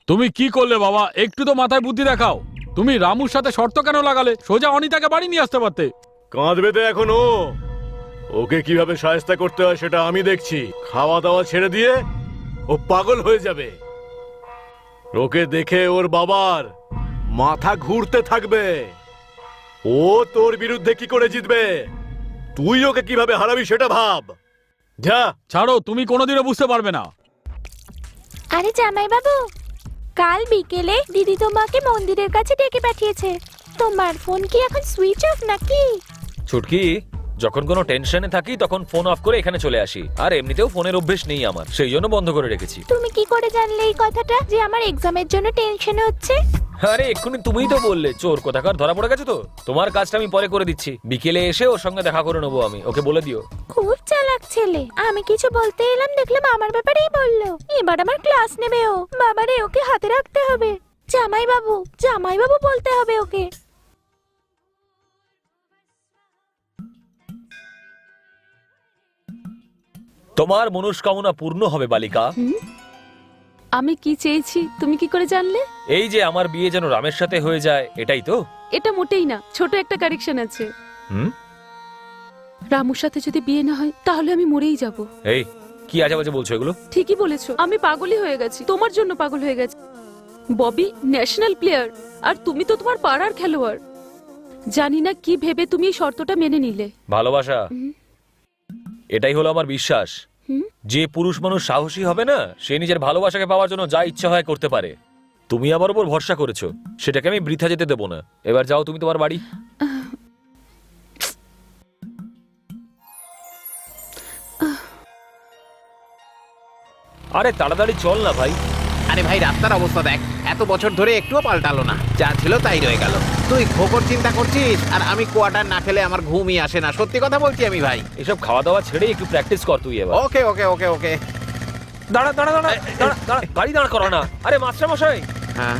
তুমি কি করলে বাবা? একটু তো মাথায় বুদ্ধি দেখাও। তুমি রামুর সাথে শর্ত কেন লাগালে? সোজা অনিতাকে বাড়ি নিয়ে আসতে পারতে। কাঁদবে তো এখনো। ওকে কিভাবে সাহায্য করতে হয় সেটা আমি দেখছি। খাওয়া দাওয়া ছেড়ে দিয়ে ও পাগল হয়ে যাবে। ওকে দেখে ওর বাবার মাথা ঘুরতে থাকবে। ও তোর বিরুদ্ধে কি করে জিতবে, তুই ওকে কিভাবে হারাবি সেটা ভাব। যা। ছাড়ো, তুমি কোনোদিনও বুঝতে পারবে না। আরে জামাই বাবু, কাল বিকেলে দিদি তোমাকে মন্দিরের কাছে ডেকে পাঠিয়েছে। তোমার ফোন কি এখন সুইচ অফ নাকি? ছুটকি, যখন কোনো টেনশনে থাকি তখন ফোন অফ করে এখানে চলে আসি। আর এমনিতেও ফোনের অভ্যেস নেই আমার, সেই জন্য বন্ধ করে রেখেছি। তুমি কি করে জানলে এই কথাটা, যে আমার এক্সামের জন্য টেনশন হচ্ছে? আরে এক্ষুনি তুমিই তো বললে। চোর কোথাকার ধরা পড়ে গেছে তো। তোমার কাজটা আমি পরে করে দিচ্ছি। বিকেলে এসে ওর সঙ্গে দেখা করে নেবো আমি। ওকে বলে দিও। খুব চালাক ছেলে। আমি কিছু বলতে এলাম, দেখলাম আমার ব্যাপারেই বললো। এবার আমার ক্লাস নেবে ও। বাবারে, ওকে হাতে রাখতে হবে। জামাই বাবু, জামাই বাবু বলতে হবে ওকে। তোমার মনস্কামনা পূর্ণ হবে বালিকা। আমি কি চেয়েছি তুমি কি করে জানলে? এই যে আমার বিয়ে যেন রামের সাথে হয়ে যায়, এটাই তো? এটা মোটেই না, ছোট একটা কারেকশন আছে। রামুর সাথে যদি বিয়ে না হয় তাহলে আমি মরেই যাব। এই কি আজে বাজে বলছো এগুলো? ঠিকই বলেছো, আমি পাগলই হয়ে গেছি। তোমার জন্য পাগল হয়ে গেছি। ববি ন্যাশনাল প্লেয়ার, আর তুমি তো তোমার পাড়ার খেলোয়াড়। জানি না কি ভেবে তুমি এই শর্তটা মেনে নিলে। ভালোবাসা, এটাই হলো আমার বিশ্বাস। যে পুরুষ মানুষ সাহসী হবে না, সে নিজের ভালোবাসাকে পাওয়ার জন্য যা ইচ্ছা হয় করতে পারে। তুমি আমার উপর ভরসা করেছো, সেটাকে আমি বৃথা যেতে দেবো না। এবার যাও তুমি তোমার বাড়ি। আরে তাড়াতাড়ি চল না ভাই। আরে ভাই, রাস্তার অবস্থা দেখ। এত বছর ধরে একটুও পাল্টালো না, যা ছিল তাই রয়ে গেল। তুই খোকর চিন্তা করছিস, আর আমি কোয়ার্টার না খেলে আমার ঘুমই আসে না। সত্যি কথা বলছি আমি ভাই। এসব খাওয়া দাওয়া ছেড়ে একটু প্র্যাকটিস কর তুই এবার। ওকে ওকে ওকে ওকে। দাঁড়া দাঁড়া দাঁড়া দাঁড়া দাঁড়া, গাড়ি দাঁড় করো না। আরে মাস্টার মশাই, হ্যাঁ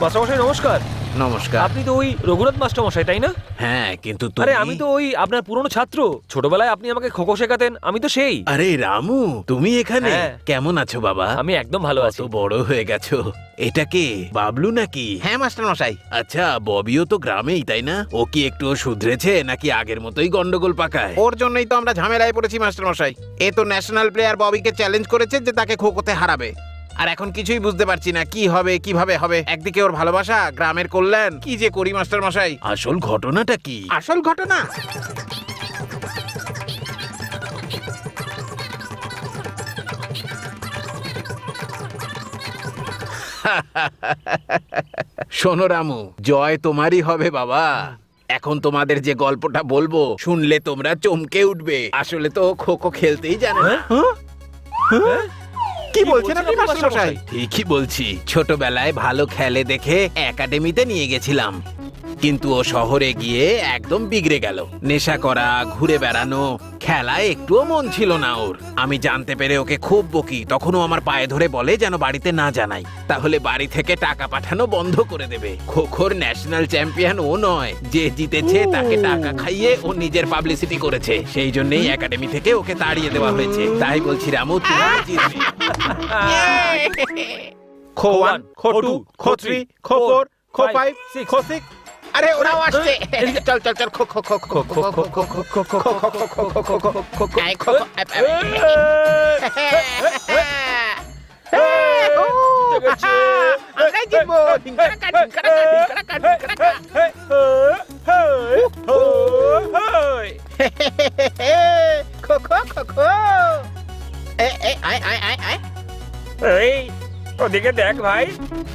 মাস্টার মশাই নমস্কার। নমস্কার। আপনি তো ওই রঘুনাথ মাস্টার মশাই, তাই না? হ্যাঁ, কিন্তু আরে আমি তো ওই আপনার পুরনো ছাত্র। ছোটবেলায় আপনি আমাকে খোখো শেখাতেন, আমি তো সেই। আরে রামু, তুমি এখানে? হ্যাঁ। কেমন আছো বাবা? আমি একদম ভালো আছি। তো বড় হয়ে গেছো। এটা কে, বাবলু নাকি? হ্যাঁ মাস্টার মশাই। আচ্ছা, ববিও তো গ্রামেই, তাই না? ও কি একটু শুধরেছে নাকি আগের মতোই গন্ডগোল পাকায়? ওর জন্যই তো আমরা ঝামেলায় পড়েছি মাস্টার মশাই। এ তো ন্যাশনাল প্লেয়ার ববিকে চ্যালেঞ্জ করেছে যে তাকে খোখোতে হারাবে। আর এখন কিছুই বুঝতে পারছি না কি হবে, কিভাবে হবে। একদিকে ওর ভালোবাসা, গ্রামের কল্যাণ, কি যে করি মাস্টার মশাই। আসল ঘটনাটা কি? আসল ঘটনা শোনো রামু, জয় তোমারই হবে বাবা। এখন তোমাদের যে গল্পটা বলবো, শুনলে তোমরা চমকে উঠবে। আসলে তো খোখো খেলতেই জানে না। কি বলছেন আপনি মাস্টার মশাই? ঠিকই বলছি। ছোটবেলায় ভালো খেলে দেখে একাডেমিতে নিয়ে গেছিলাম, কিন্তু ও শহরে গিয়ে একদম বিগড়ে গেল। নেশা করা, ঘুরে বেড়ানো, খেলায় একটুও মন ছিল না ওর। আমি জানতে পেরে ওকে খুব বকি। তখনও আমার পায়ে ধরে বলে যেন বাড়িতে না জানাই, তাহলে বাড়ি থেকে টাকা পাঠানো বন্ধ করে দেবে। খোখোর ন্যাশনাল চ্যাম্পিয়ন ও নয়, যে জিতেছে তাকে টাকা খাইয়ে ও নিজের পাবলিসিটি করেছে। সেই জন্যই একাডেমি থেকে ওকে তাড়িয়ে দেওয়া হয়েছে। তাই বলছি রামু, তুমি জিতবে। খো 1, খো 2, খো 3, খো 4, খো 5, খো 6। আরে ওরাও আসছে। চল চল চল, খো খো খো খো খো খো খো খো খো খো খো খো খো খো খো খো খো। এই খো খো। আমরাই জিতবো। ঢিঙ্কারা কাট, ঢিঙ্কারা কাট, ঢিঙ্কারা কাট, ঢিঙ্কারা কাট। খো খো খো খো। আয় আয় আয় আয়। এই ওদিকে দেখ ভাই,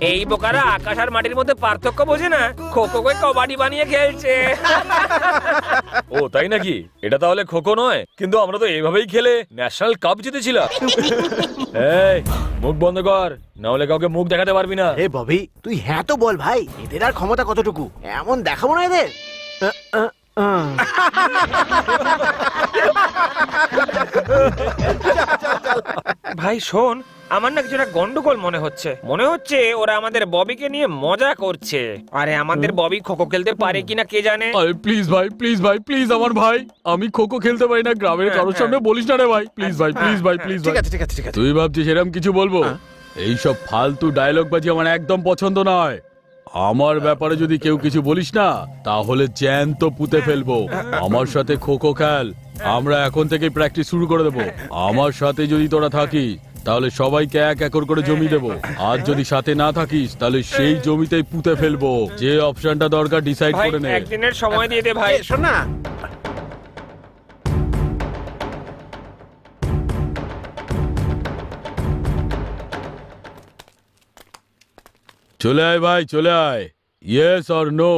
এই বোকারা আকাশ আর মাটির মধ্যে পার্থক্য বোঝে না, খোখোকে কবাডি বানিয়ে খেলছে। ও তাই নাকি? এটা তাহলে খোখো নয়, কিন্তু আমরা তো এইভাবেই খেলে ন্যাশনাল কাপ জিতেছিলাম। এই মুখ বন্ধ কর, না হলে কাউকে মুখ দেখাতে পারবি না। এ ববি, তুই হ্যাঁ তো বল ভাই, এদের আর ক্ষমতা কতটুকু? এমন দেখাবো না এদের। ভাই শোন, আমার না কিছুটা গন্ডগোল মনে হচ্ছে ওরা আমাদের ববিকে নিয়ে মজা করছে। আরে আমাদের ববি খোখো খেলতে পারে কিনা কে জানে। আরে প্লিজ ভাই, প্লিজ ভাই, প্লিজ আমার ভাই, আমি খোখো খেলতে পারি না, গ্রামের কারোর সামনে বলিস না রে ভাই, প্লিজ ভাই, প্লিজ ভাই, প্লিজ ঠিক ভাই। আছে ঠিক আছে ঠিক আছে। তুই ভাবছিস এরকম কিছু বলবো? এইসব ফালতু ডায়লগ বাজি আমার একদম পছন্দ নয়। আমার ব্যাপারে যদি কেউ কিছু বলিস না, তাহলে জ্যান্ত পুঁতে ফেলবো। আমার সাথে খোখো খেল, আমরা এখন থেকে প্র্যাকটিস শুরু করে দেবো। আমার সাথে যদি তোরা থাকিস তাহলে সবাইকে 1 একর করে জমি দেবো, আর যদি সাথে না থাকিস তাহলে সেই জমিতেই পুঁতে ফেলবো। যে অপশনটা দরকার ডিসাইড ভাই করে নে। একদিনের সময় দিয়ে দে ভাই। শোন না, চলে আয় ভাই, চলে আয়। ইয়েস অর নো,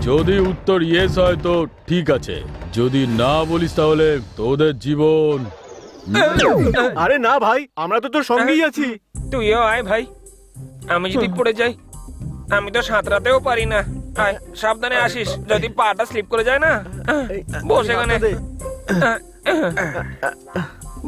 যদি উত্তর ইয়েস হয় তো ঠিক আছে, যদি না বলিস তাহলে তোদের জীবন। আরে না ভাই, আমরা তো তোর সঙ্গেই আছি। তুইও আয় ভাই, আমি যদি পড়ে যাই, আমি তো সাঁতরাতেও পারি না। আয়, সাবধানে আসিস, যদি পাটা স্লিপ করে যায় না। বস এখানে।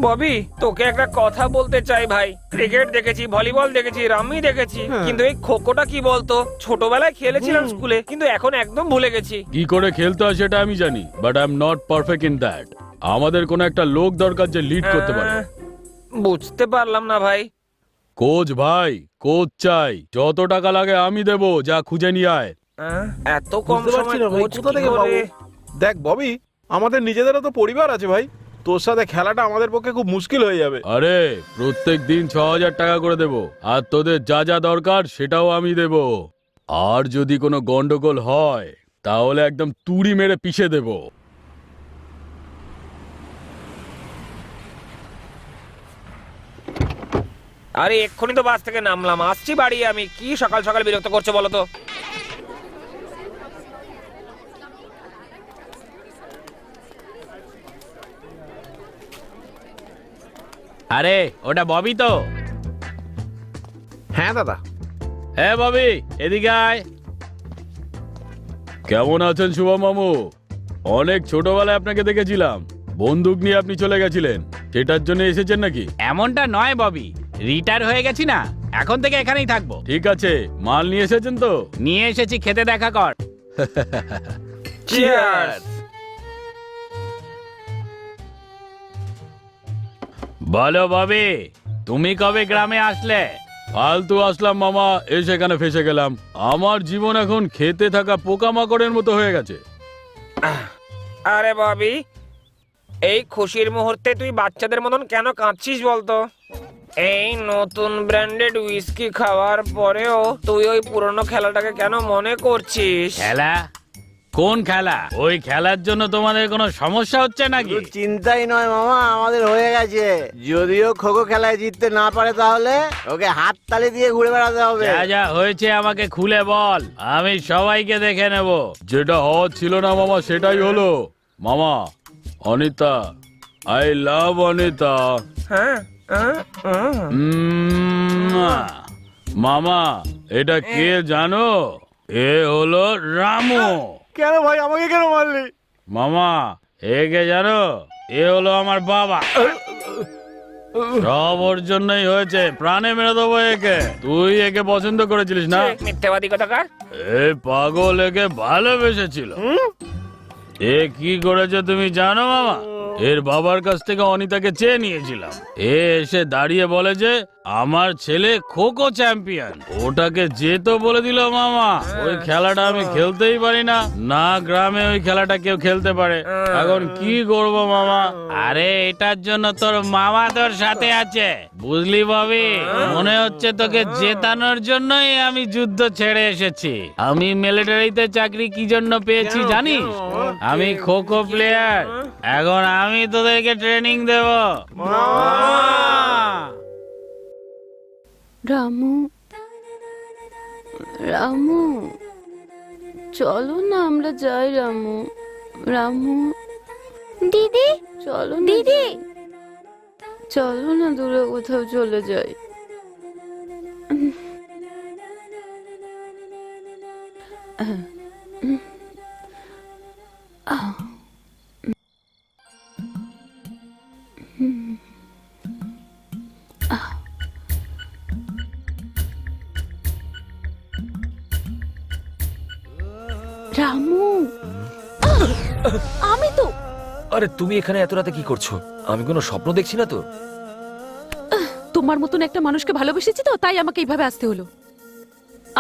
ববি, তোকে একটা কথা বলতে চাই ভাই। ক্রিকেট দেখেছি, ভলিবল দেখেছি, রাম্মি দেখেছি, কিন্তু এই খোখোটা কি বলতো? ছোটবেলায় খেলেছিলাম স্কুলে, কিন্তু এখন একদম ভুলে গেছি। কি করে খেলতে হয় সেটা আমি জানি, but I am not perfect in that. আমাদের কোনো একটা লোক দরকার যে লিড করতে পারে। বুঝতে পারলাম না ভাই। কোচ ভাই, কোচ চাই। যত টাকা লাগে আমি দেবো, যা খুঁজে নিয়ে আয়। এত কম বুঝতে পারছি সময় না ভাই, কোচ কোথা কি থেকে করে? পাবো? দেখ ববি, আমাদের নিজেদেরও তো পরিবার আছে ভাই, তোর সাথে খেলাটা আমাদের পক্ষে খুব মুশকিল হয়ে যাবে। আরে প্রত্যেক দিন 6000 টাকা করে দেবো, আর তোদের যা যা দরকার সেটাও আমি দেবো। আর যদি কোনো গন্ডগোল হয় তাহলে একদম তুড়ি মেরে পিষে দেবো। আরে এক্ষুনি তো বাস থেকে নামলাম, আসছি বাড়ি। আমি কি সকাল সকাল বিরক্ত করছো বলো তো? আরে ওটা ববি তো? হ্যাঁ দাদা। হ্যাঁ ববি, এদিকে আয়। কেমন আছেন শুভম মামু? অনেক ছোটবেলায় আপনাকে দেখেছিলাম, বন্দুক নিয়ে আপনি চলে গেছিলেন, সেটার জন্য এসেছেন নাকি? এমনটা নয় ববি, রিটায়ার হয়ে গেছি না, এখন থেকে এখানেই থাকবো। ঠিক আছে, মাল নিয়ে এসেছেন তো? নিয়ে এসেছি, খেতে দেখা কর। Cheers! বলো ববি, তুমি কবে গ্রামে আসলে? ফালতু আসলাম মামা, এসে এখানে ফেসে গেলাম। আমার জীবন এখন খেতে থাকা পোকামাকড়ের মতো হয়ে গেছে। আরে ববি, এই খুশির মুহূর্তে তুই বাচ্চাদের মতন কেন কাঁদছিস বলতো? এই নতুন ব্র্যান্ডেড উইস্কি খাওয়ার পরেও তুই ওই পুরনো খেলাটাকে কেন মনে করছিস? খেলা? কোন খেলা? ওই খেলার জন্য তোমাদের কোনো সমস্যা হচ্ছে নাকি? চিন্তাই নয় মামা, আমাদের হয়ে গেছে। যদিও খোখো খেলায় জিততে না পারে তাহলে ওকে হাত তালি দিয়ে ঘুরে বেড়াতে হবে। যা যা হয়েছে আমাকে খুলে বল, আমি সবাইকে দেখে নেব। যেটা হওয়ার ছিল না মামা সেটাই হলো। মামা, অনিতা, আই লাভ অনিতা। হ্যাঁ, মামা, এটা কে জানো? এ হলো রামু। কেন ভাই, আমাকে কেন মারলি? মামা, একে জানো? এ হলো আমার বাবা। সব ওর জন্যই হয়েছে, প্রাণে মেরে দেবো একে। তুই একে পছন্দ করেছিলিস না? মিথ্যাবাদী কথাকার। এই পাগল একে ভালোবেসেছিল। এ কি করেছে তুমি জানো মামা? এর বাবার কাছ থেকে অনিতাকে চেয়ে নিয়েছিলাম। এ এসে দাঁড়িয়ে বলে যে আমার ছেলে খোখো চ্যাম্পিয়ন। ওটাকে যেতো বলে দিল মামা। ওই খেলাটা আমি খেলতেই পারি না, না গ্রামে ওই খেলাটা কেউ খেলতে পারে। এখন কি করবো মামা? আরে এটার জন্য তোর মামা তোর সাথে আছে, বুঝলি ববি? মনে হচ্ছে তোকে জেতানোর জন্যই আমি যুদ্ধ ছেড়ে এসেছি। আমি মিলিটারিতে চাকরি কি জন্য পেয়েছি জানিস? আমি খোখো প্লেয়ার, এখন আমি তোদেরকে ট্রেনিং দেব। রামু, রামু, চলো না আমরা যাই। রামু, রামু, দিদি, চলো না দিদি। যাই। চলো না দূরে কোথাও চলে যাই। রামু, আমি তো আরে তুমি এখানে এত রাতে কি করছো? আমি কোনো স্বপ্ন দেখছি না তো? তোমার মতন একটা মানুষকে ভালোবেসেছি তো, তাই আমাকে এইভাবে আসতে হলো।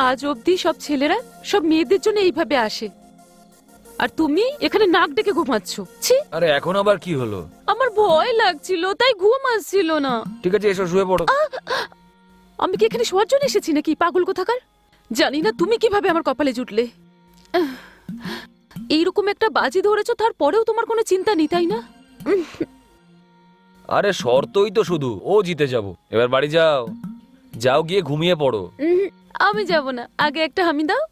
আজ অবধি সব ছেলেরা সব মেয়েদের জন্য এইভাবে আসে, আর তুমি এখানে নাক ডেকে ঘুমাচ্ছ। ছি, আরে এখন আবার কি হলো? আমার ভয় লাগছিল, তাই ঘুম আসছিল না। ঠিক আছে, এসো শুয়ে পড়ো। আমি কি এখানে শোয়ার জন্য এসেছি নাকি, পাগল কোথাকার? জানি না তুমি কিভাবে আমার কপালে জুটলে। এইরকম একটা বাজি ধরেছো, তারপরেও তোমার কোনো চিন্তা নেই, তাই না? আরে শর্তই তো শুধু ও জিতে যাব। এবার বাড়ি যাও, যাও গিয়ে ঘুমিয়ে পড়ো। আমি যাব না, আগে একটা হামি দাও।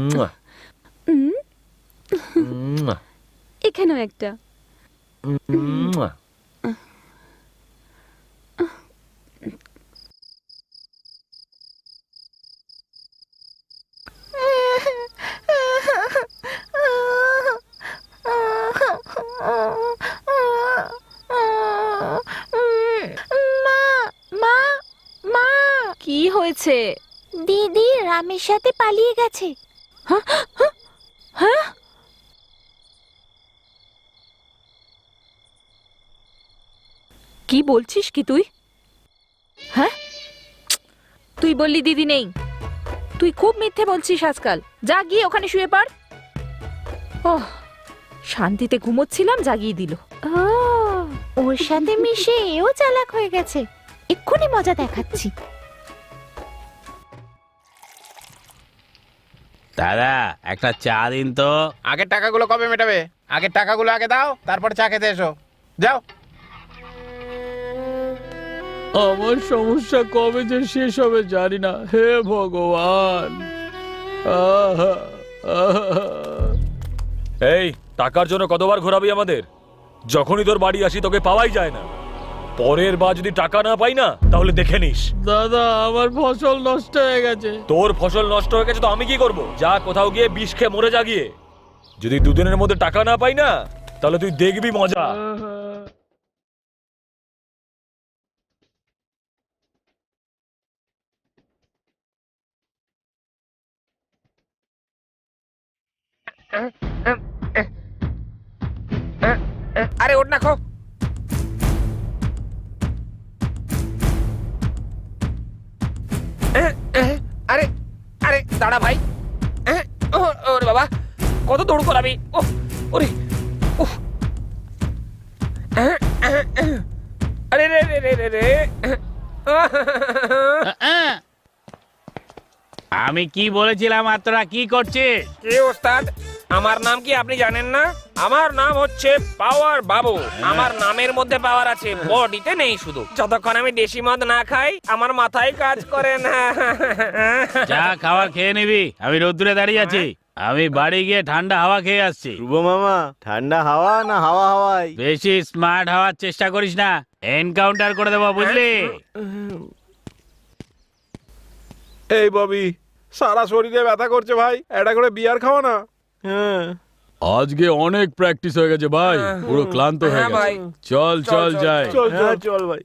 মুয়া। মুয়া। এখানেও একটা। মুয়া। কি হয়েছে? দিদি রামের সাথে পালিয়ে গেছে। হ্যাঁ, কি বলছিস কি তুই? হ্যাঁ, তুই বললি দিদি নেই। তুই খুব মিথ্যে বলছিস আজকাল। যা গিয়ে ওখানে শুয়ে পড়। ওহ, শান্তিতে ঘুমোচ্ছিলাম, জাগিয়ে দিল। ওর সাথে মিশে এও চালাক হয়ে গেছে। এক্ষুনি মজা দেখাচ্ছি। দাদা একটা চা দিন তো। আগের টাকাগুলো কবে মেটাবে? আগের টাকাগুলো আগে দাও, তারপর চা খেতে এসো। যাও। আমার সমস্যা কবে যে শেষ হবে জানি না। হে ভগবান। আহা, আহা। এই টাকার জন্য কতবার ঘোরাবি আমাদের? যখনই তোর বাড়ি আসি তোকে পাওয়াই যায় না। পরের বার যদি টাকা না পাই না, তাহলে দেখে নিস। দাদা, আমার ফসল নষ্ট হয়ে গেছে। তোর ফসল নষ্ট হয়ে গেছে তো আমি কি করব? যা কোথাও গিয়ে বিষ খেয়ে মরে যা গিয়ে। যদি দুদিনের মধ্যে টাকা না পাই না, তাহলে তুই দেখবি মজা। আরে ওঠ না, খো। আরে আরে দাঁড়া ভাই। ওরে বাবা, কত দৌড় করাবি? ওরে, আরে রে রে রে রে রে। আমি কি বলেছিলাম আর তোরা কি করছিস? কে ওস্তাদ? আমার নাম কি আপনি জানেন না? আমার নাম হচ্ছে পাওয়ার বাবু। আমার নামের মধ্যে পাওয়ার আছে, বডিতে নেই শুধু। যতক্ষণ আমি দেশি মদ না খাই, আমার মাথায় কাজ করে না। চা খাওয়া খেয়ে নিবি, আমি রোদ্দুরে দাঁড়িয়ে আছি। আমি বাড়ি গিয়ে ঠান্ডা হাওয়া খেয়ে আসছি। ধ্রুব মামা, ঠান্ডা হাওয়া না হাওয়া হাওয়াই? বেশি স্মার্ট হওয়ার চেষ্টা করিস না, এনকাউন্টার করে দেবো, বুঝলি? এই ববি, সারা শরীরে ব্যথা করছে ভাই, একটা করে বিয়ার খাওয়া না। হ্যাঁ, আজকে অনেক প্র্যাকটিস হয়ে গেছে ভাই, পুরো ক্লান্ত হয়ে গেছে। চল চল যাই। চল চল চল ভাই।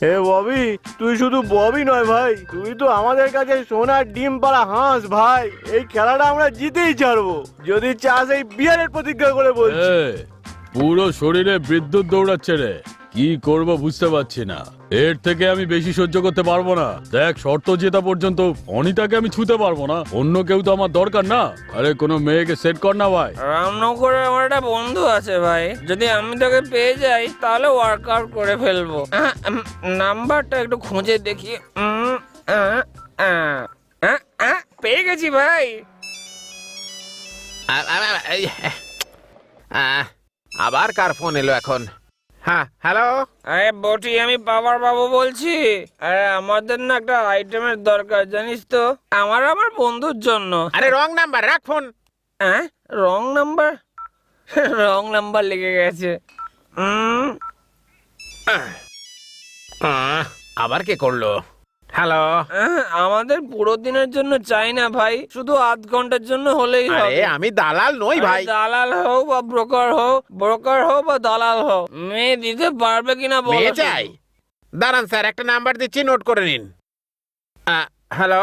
হে ববি, তুই শুধু ববি নয় ভাই, তুই তো আমাদের কাছে সোনার ডিম পাড়া হাঁস ভাই। এই খেলাটা আমরা জিতেই ছাড়বো, যদি চাস এই বিয়ারের প্রতিজ্ঞা করে বলছি। পুরো শরীরে বিদ্যুৎ দৌড়াচ্ছে রে, কি করব বুঝতে পারছি না। এর থেকে আমি বেশি সহ্য করতে পারবো না। দেখ, শর্ত জেতা পর্যন্ত অনিতাকে আমি ছুতে পারবো না। অন্য কেউ তো আমার দরকার না। আরে কোনো মেয়েকে সেট কর না ভাই। রামনগরে আমার একটা বন্ধু আছে ভাই, যদি আমি তোকে পেয়ে যাই তাহলে ওয়ার্কআউট করে ফেলবো। নাম্বারটা একটু খুঁজে দেখি। পেয়ে গেছি ভাই। আবার কার ফোন এলো এখন? হ্যাঁ, হ্যালো। আরে বটি, আমি বাবার বাবু বলছি। আরে আমাদের না একটা আইটেমের দরকার, জানিস তো, আমার বন্ধুর জন্য। আরে রং নাম্বার, রাখ ফোন। হ্যাঁ, রং নাম্বার? রং নাম্বার লেগে গেছে। আবার কে করলো? হ্যালো। আমাদের পুরো দিনের জন্য চাই না ভাই, শুধু আধ ঘন্টার জন্য হলেই আরে হবে। আমি দালাল নই ভাই। দালাল হও বা ব্রোকার হও বা দালাল হও, মেয়ে দিতে পারবে কিনা বলো মেয়ে শুধু। চাই? দাঁড়ান স্যার, একটা নাম্বার দিচ্ছি, নোট করে নিন। হ্যালো,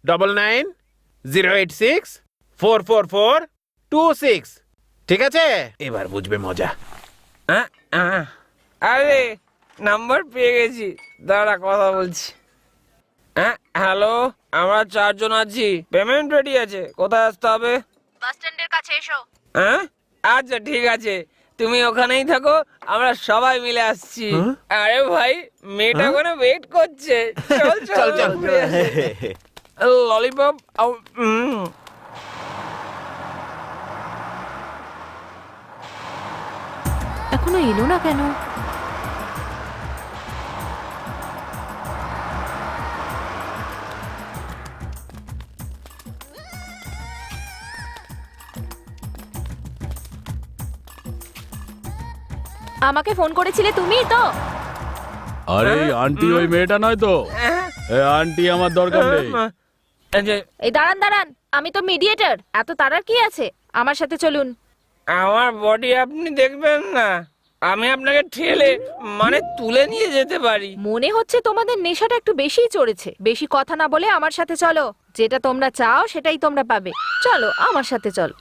99-086-444-26। ঠিক আছে, এবার বুঝবে মজা। আরে নাম্বার পেয়ে গেছি, দাঁড়া কথা বলছি। হ্যালো, আমরা 4 জন আছি, পেমেন্ট রেডি আছে, কোথায় আসতে হবে? বাস স্ট্যান্ডের কাছে এসো। আচ্ছা ঠিক আছে, তুমি ওখানেই থাকো, আমরা সবাই মিলে আসছি। আরে ভাই, মেয়েটা ওখানে ওয়েট করছে, চল চল চল। ললিপপ। এখনো এলো না কেন? আমাকে ফোন করেছিলে তুমি তো? আরে এই আন্টি ওই মেয়েটা নয় তো? এই আন্টি আমার দরকার নেই। এই দাঁড়ান দাঁড়ান, আমি তো মিডিয়েটর, এত তাড়ার কি আছে? আমার সাথে চলুন। আমার বডি আপনি দেখবেন না, আমি আপনাকে ঠেলে মানে তুলে নিয়ে যেতে পারি। মনে হচ্ছে তোমাদের নেশাটা একটু বেশিই চড়েছে। বেশি কথা না বলে আমার সাথে চলো, যেটা তোমরা চাও সেটাই তোমরা পাবে। চলো আমার সাথে চলো।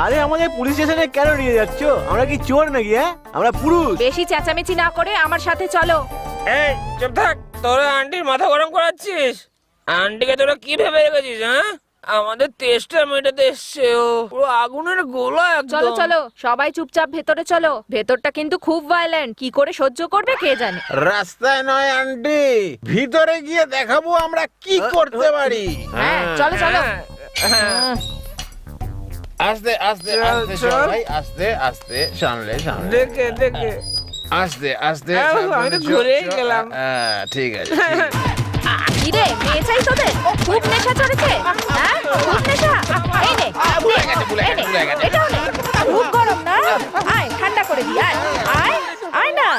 আরে আমাদের পুলিশ স্টেশনে কেন নিয়ে যাচ্ছ? আমরা কি চোর নাকি? আমরা পুরুষ। বেশি চেঁচামেচি না করে আমার সাথে চলো। এই চুপ থাক, তোরা আন্টির মাথা গরম করাচ্ছিস। আন্টিকে তোরা কি ভেবে রেখেছিস? আমাদের তেষ্টা মেটাতে এসছে ও, পুরো আগুনের গোলা একদম। চলো চলো, সবাই চুপচাপ ভেতরে চলো। ভেতরটা কিন্তু খুব ভায়োলেন্ট, কি করে সহ্য করবে কে জানে। রাস্তায় নয় আন্টি, ভিতরে গিয়ে দেখাবো আমরা কি করতে পারি। হ্যাঁ চলো চলো। আস্তে আস্তে আস্তে ভাই, আস্তে আস্তে, সামলে সামলে, দেখে দেখে আস্তে আস্তে। আমি তো ঘুরেই গেলাম। ঠিক আছে। কিরে, মেয়ে চাই তোদের? খুব নেশা চড়েছে? হ্যাঁ খুব নেশা। এই নে, ভুলে গেছে, ভুলে গেছে, ভুলে গেছে। এটাও নে। খুব গরম না? আয় ঠান্ডা করে দি, আয় আয় আয় না।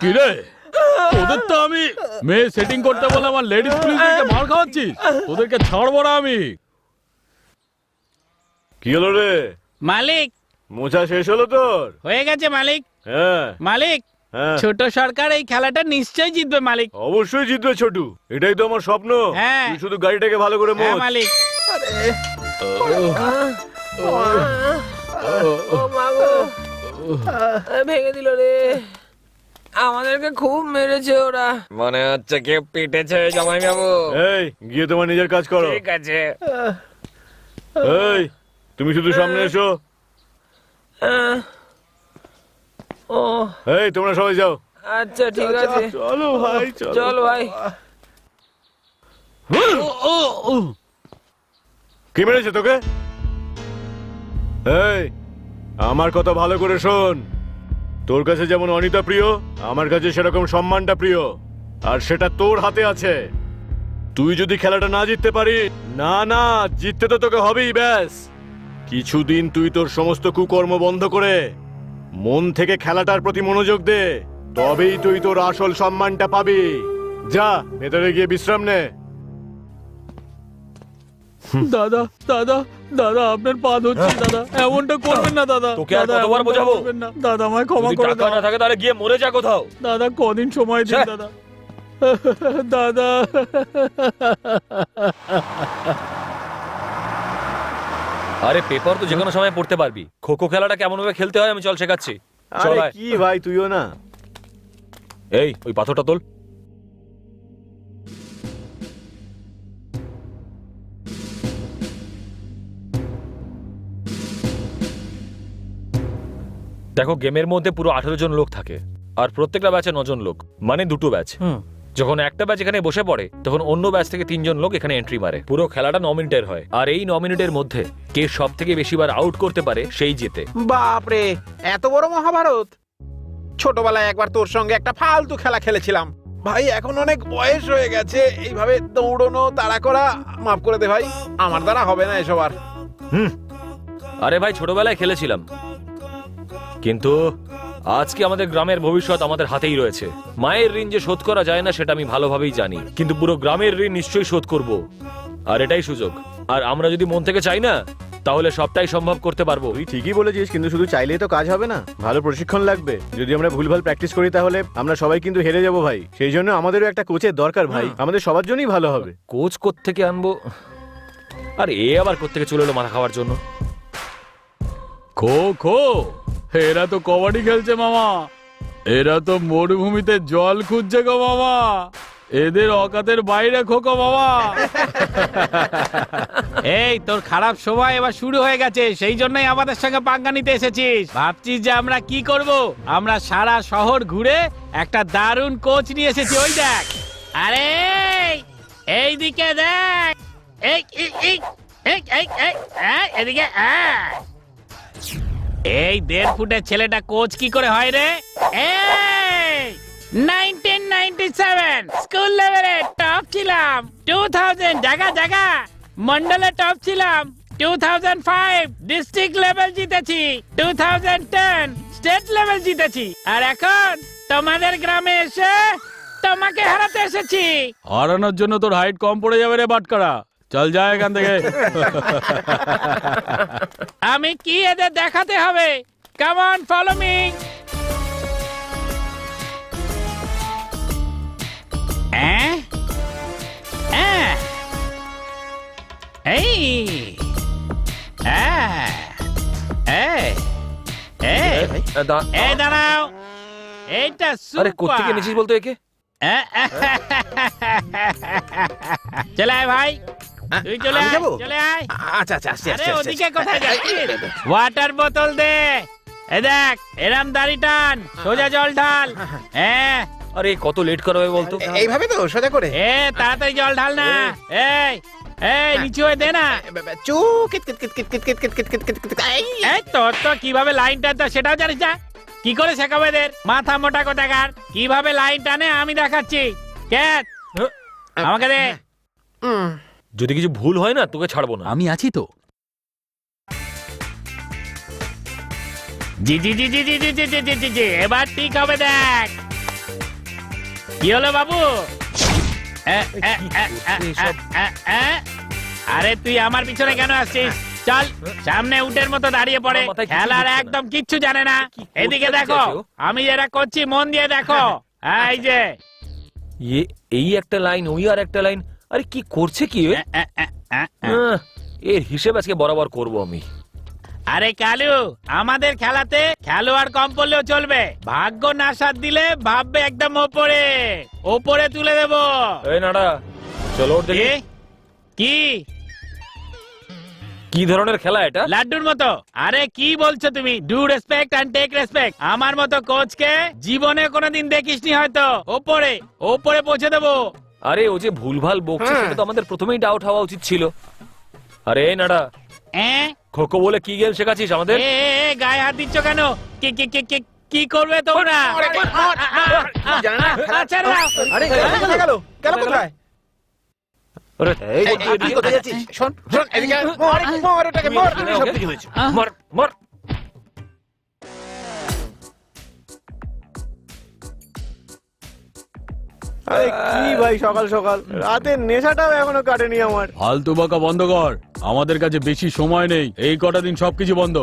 কি রে, তোদের তো আমি মেয়ে সেটিং করতে বলে আমার লেডিস পুলিশকে মার খাওয়াচ্ছিস? তোদেরকে ছাড়বো না আমি। কি হলো রে? মালিক, মোছা শেষ হলো তোর? হয়ে গেছে মালিক। হ্যাঁ মালিক, হ্যাঁ, ছোট সরকার এই খেলাটা নিশ্চয়ই জিতবে মালিক। অবশ্যই জিতবে ছোটু, এটাই তো আমার স্বপ্ন। হ্যাঁ। তুই শুধু গাড়িটাকে ভালো করে হ্যাঁ মোচ। মালিক। ভেঙে দিল রে, আমাদেরকে খুব মেরেছে ওরা। মনে হচ্ছে কেউ পিটেছে জামাই বাবু। এই গিয়ে তোমার নিজের কাজ করো। ঠিক আছে। এই তুমি শুধু সামনে এসো। ও এই তোমরা সবাই যাও। আচ্ছা ঠিক আছে, চলো ভাই চলো। চল ভাই। কে মেরেছে তোকে? এই আমার কথা ভালো করে শোন, তোর কাছে যেমন অনিতা প্রিয়, আমার কাছে সেরকম সম্মানটা প্রিয়, আর সেটা তোর হাতে আছে। তুই যদি খেলাটা না জিততে পারি, না না জিততে তো তোকে হবেই। ব্যাস কিছুদিন তুই তোর সমস্ত কুকর্ম বন্ধ করে মন থেকে খেলাটার প্রতি মনোযোগ দে, তবেই তুই তোর আসল সম্মানটা পাবি। যা ভেতরে গিয়ে বিশ্রাম নে। দাদা দাদা দাদা, আপনার পা ধরছি দাদা, এমনটা করবেন না দাদা। তোকে আর দাদা, কতবার এমনটা বোঝাবো? করবেন না। দাদা আমায় ক্ষমা যদি করে টাকা দাও না থাকে তাহলে গিয়ে মরে যা কোথাও। দাদা, কদিন সময় দিন ছ্যাঃ। দাদা। দাদা আরে পেপার তো যে কোনো সময় পড়তে পারবি। খোখো খেলাটা কেমন ভাবে খেলতে হয় আমি চল শেখাচ্ছি। চল আরে আয়। কি ভাই, তুইও না। এই ওই পাথরটা তোল। দেখো গেমের মধ্যে পুরো 18 জন লোক থাকে, আর প্রত্যেকটা ব্যাচে 9 জন লোক, মানে 2টো ব্যাচ। যখন একটা ব্যাচ এখানে বসে পড়ে তখন অন্য ব্যাচ থেকে 3 জন লোক এখানে এন্ট্রি মারে। পুরো খেলাটা 9 মিনিটের হয়, আর এই 9 মিনিটের মধ্যে কে সব থেকে বেশি বার আউট করতে পারে সেই জেতে। বাপরে, এত বড় মহাভারত! ছোটবেলায় একবার তোর সঙ্গে একটা ফালতু খেলা খেলেছিলাম ভাই, এখন অনেক বয়স হয়ে গেছে, এইভাবে দৌড়নো তাড়া করা মাফ করে দে ভাই, আমার দ্বারা হবে না এসব আর। আরে ভাই, ছোটবেলায় খেলেছিলাম, কিন্তু আজকে আমাদের গ্রামের ভবিষ্যৎ আমাদের হাতেই রয়েছে। মায়ের ঋণ যে শোধ করা যায় না সেটা আমি ভালোভাবেই জানি, কিন্তু পুরো গ্রামের ঋণ নিশ্চয়ই শোধ করব, আর এটাই সুযোগ। আর আমরা যদি মন থেকে চাই না তাহলে সবটাই সম্ভব করতে পারবো। তুই ঠিকই বলেছিস, কিন্তু শুধু চাইলেই তো কাজ হবে না, ভালো প্রশিক্ষণ লাগবে। যদি আমরা ভুলভাল প্র্যাকটিস করি তাহলে আমরা সবাই কিন্তু হেরে যাব ভাই। সেই জন্য আমাদেরও একটা কোচের দরকার ভাই, আমাদের সবার জন্যই ভালো হবে। কোচ কোত্থেকে আনবো? আর এ আবার কোত্থেকে চলে এলো মাথা খাওয়ার জন্য? খো খো, এরা তো কবাডি খেলছে মামা, এরা তো মরুভূমিতে জল খুঁজছে গো মামা, এদের অকাতের বাইরে খোকো মামা। এই তোর খারাপ সময় এবার শুরু হয়ে গেছে, সেই জন্যই আমাদের সঙ্গে পাঙ্গা নিতে এসেছিস। ভাবছিস যে আমরা কি করব? আমরা সারা শহর ঘুরে একটা দারুণ কোচ নিয়ে এসেছি, ওই দেখ। আরে এই দিকে দেখ, এই এই এই এই এই এই, এদিকে আয়। এই 1.5 ফুটের ছেলেটা কোচ কি করে হয় রে? এই 1997 স্কুল লেভেলে টপ ছিলাম, 2000 জায়গা জায়গা মন্ডলে টপ ছিলাম, 2005 ডিস্ট্রিক্ট লেভেল জিতেছি, 2010 স্টেট লেভেল জিতেছি, আর এখন তোমাদের গ্রামে এসে তোমাকে হারাতে এসেছি। হারানোর জন্য তোর হাইট কম পড়ে যাবে রে বাটকারা, চল যা এখান থেকে। আমি কি এদের দেখাতে হবে? Come on, follow me. দাঁড়াও, এইটা আরে কোত্থেকে এনেছিস বলতো একে? চলে আয় ভাই, তুই চলে আমি আয়, যাবো? চলে আয়। আচ্ছা আচ্ছা, আসছি আরে আসছি ওদিকে কোথায় যাচ্ছিস? ওয়াটার বোতল দে, এ দেখ এরম দাড়ি টান, সোজা জল ঢাল। হ্যাঁ, আরে কত লেট করাবে বলতো? এইভাবে তো সোজা করে তাড়াতাড়ি জল ঢাল না। এই এই নিচু হয়ে দে না। চু kit kit kit kit kit kit kit kit kit kit kit. এই তোর তো কিভাবে লাইন টানতে সেটাও জানিস না? কি করে শেখাবে এদের? মাথা মোটা কোথাকার, কিভাবে লাইন টানে আমি দেখাচ্ছি। ক্যাট, আমাকে দে। যদি কিছু ভুল হয় না তোকে ছাড়বো না। আমি আছি তো। জি জি জি জি জি জি জি জি জি জি জি, এবার ঠিক হবে দেখ। কি হলো বাবু? আরে তুই আমার পিছনে কেন আসছিস? চল সামনে উটের মতো দাঁড়িয়ে পড়ে, খেলার একদম কিচ্ছু জানে না। এদিকে দেখো আমি যেটা করছি, মন দিয়ে দেখো। এই যে এই একটা লাইন, ওই আর একটা লাইন, আরে কি করছে কি? এর হিসেব আজকে বরাবর করব আমি। আরে কালু, আমাদের খেলাতে খেলোয়াড় কম পড়লেও চলবে, ভাগ্য না সাথ দিলে ভাববে একদম ওপরে ওপরে তুলে দেবো। এই নাড়া, চলো ওর দেখি। কি কি ধরনের খেলা এটা? লাড্ডুর মতো। আরে কি বলছো তুমি? Do respect and take respect. আমার মতো কোচকে জীবনে কোনোদিন দেখিসনি হয়তো। ওপরে ওপরে পৌঁছে দেবো। আরে ও যে ভুলভাল বকছে, সেটা তো আমাদের প্রথমেই ডাউট হওয়া উচিত ছিল। আরে এই নাড়া, খোখো বলে কি গেম শেখাচ্ছিস আমাদের? গায়ে হাত দিচ্ছ কেন? কি কি কি কি কি করবে তোমরা? আরে গেল গেল কোথায়? কোথায় যাচ্ছিস? শোন শোন, এদিকে মর মর, ওটাকে মর। সব কিছু হয়েছে, মর মর। আরে কি ভাই, সকাল সকাল রাতের নেশাটাও এখনো কাটেনি আমার। ফালতু বকা বন্ধ কর, আমাদের কাছে বেশি সময় নেই, এই কটা দিন সবকিছু বন্ধ।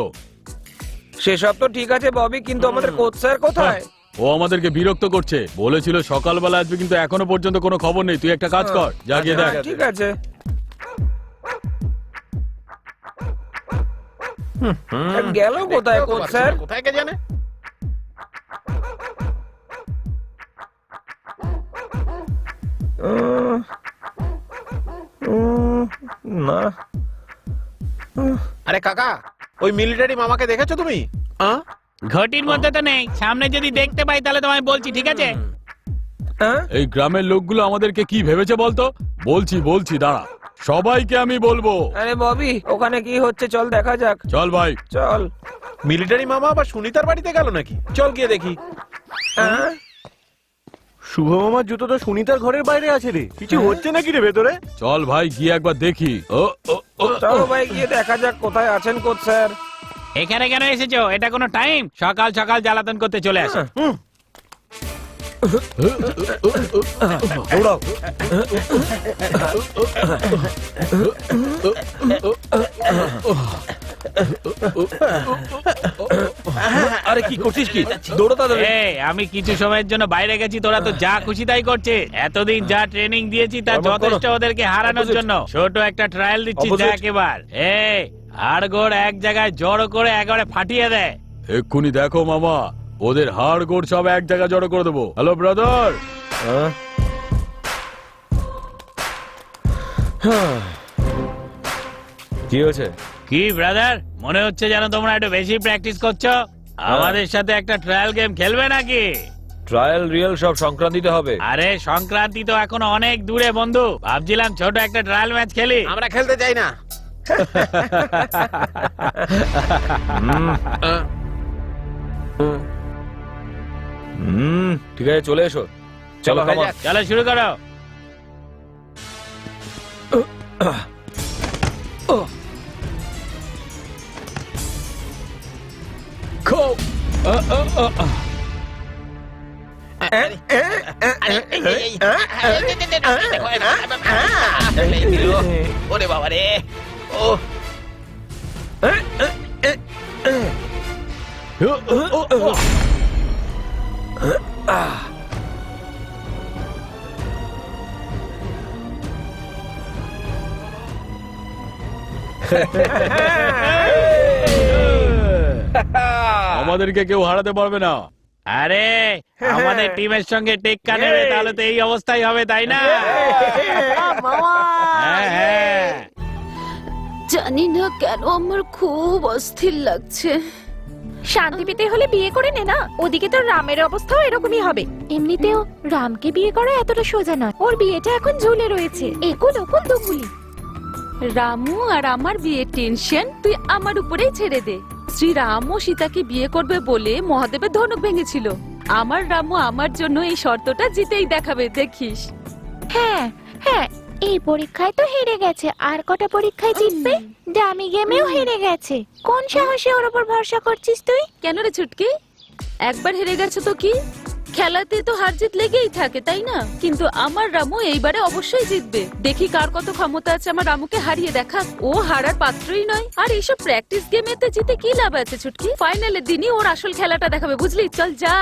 সেসব তো ঠিক আছে ববি, কিন্তু আমাদের কোচ স্যার কোথায়? ও আমাদেরকে বিরক্ত করছে, বলেছিল সকালবেলা আসবে, কিন্তু এখনো পর্যন্ত কোনো খবর নেই। তুই একটা কাজ কর, যা গিয়ে দেখ। ঠিক আছে। গেল কোথায় কোচ স্যার? কোথায় কে জানে? না। আরে কাকা, ওই মিলিটারি মামাকে দেখেছো তুমি? ঘটির মধ্যে তো নেই, সামনে যদি দেখতে পাই তাহলে তোমায় বলছি, ঠিক আছে? এই গ্রামের লোকগুলো আমাদেরকে কি ভেবেছে বলতো? বলছি দাঁড়া, সবাইকে আমি বলবো। আরে ববি, ওখানে কি হচ্ছে চল দেখা যাক। চল ভাই চল। মিলিটারি মামা আবার সুনিতার বাড়িতে গেল নাকি? চল গিয়ে দেখি। শুভ মামার জুতো তো সুনিতার ঘরের বাইরে আছে রে, কিছু হচ্ছে নাকি রে ভেতরে? চল ভাই গিয়ে একবার দেখি। চলো ভাই গিয়ে দেখা যাক কোথায় আছেন কোচ স্যার। এখানে কেন এসেছো? এটা কোনো টাইম? সকাল সকাল জ্বালাতন করতে চলে আসো। দৌড়াও। আরে কি করছিস কি? দৌড়ো তাড়াতাড়ি। আমি কিছু সময়ের জন্য বাইরে গেছি, তোরা তো যা খুশি তাই করছে। এতদিন যা ট্রেনিং দিয়েছি তা যথেষ্ট ওদেরকে হারানোর জন্য। ছোট একটা ট্রায়াল দিচ্ছি, দেখ এবার। হাড়গোড় এক জায়গায় জড়ো করে একেবারে ফাটিয়ে দেয়। এক্ষুনি দেখো মামা, ওদের হাড় গোড় সব এক জায়গায় জড়ো করে দেবো। Hello brother. কি হয়েছে? কি ব্রাদার, মনে হচ্ছে যেন তোমরা একটু বেশি প্র্যাকটিস করছো। আমাদের সাথে একটা ট্রায়াল গেম খেলবে নাকি? ট্রায়াল রিয়েল সব সংক্রান্তিতে হবে। আরে সংক্রান্তি তো এখনো অনেক দূরে বন্ধু। ভাবছিলাম ছোট একটা ট্রায়াল ম্যাচ খেলি। আমরা খেলতে চাই না। ঠিক আছে চলে এসো। চলো হয়ে যাক। চলো শুরু করো। ওরে বাবা রে, ও আমাদেরকে কেউ হারাতে পারবে না। আরে আমাদের টিমের সঙ্গে টেক্কা নেবে তাহলে তো এই অবস্থাই হবে, তাই না? হ্যাঁ। জানি না কেন আমার খুব অস্থির লাগছে। শান্তি পেতে হলে বিয়ে করে নে না। ওদিকে তো রামের অবস্থাও এরকমই হবে। এমনিতেও রামকে বিয়ে করা এতটা সোজা নয়। ওর বিয়েটা এখন ঝুলে রয়েছে। একুল ওকুল দুগুলি। রামু আর আমার বিয়ের টেনশন তুই আমার উপরেই ছেড়ে দে। শ্রীরাম ও সীতাকে বিয়ে করবে বলে মহাদেবের ধনুক ভেঙেছিল। আমার রামু আমার জন্য এই শর্তটা জিতেই দেখাবে, দেখিস। হ্যাঁ হ্যাঁ, এই পরীক্ষায় তো হেরে গেছে, আর কটা পরীক্ষায় জিতবে। দামি গেমেও হেরে গেছে। কোন সাহসে ওর উপর ভরসা করছিস তুই? কেন রে ছুটকি, একবার হেরে গেছে তো কি? খেলাতে তো হার জিত লেগেই থাকে, তাই না? কিন্তু আমার রামু এইবারে অবশ্যই জিতবে। দেখি কার কত ক্ষমতা আছে আমার রামুকে হারিয়ে দেখা। ও হারার পাত্রই নয়। আর এইসব প্র্যাকটিস গেমেতে জিতে কি লাভ আছে ছুটকি? ফাইনালের দিনই ওর আসল খেলাটা দেখাবে, বুঝলি? চল যা।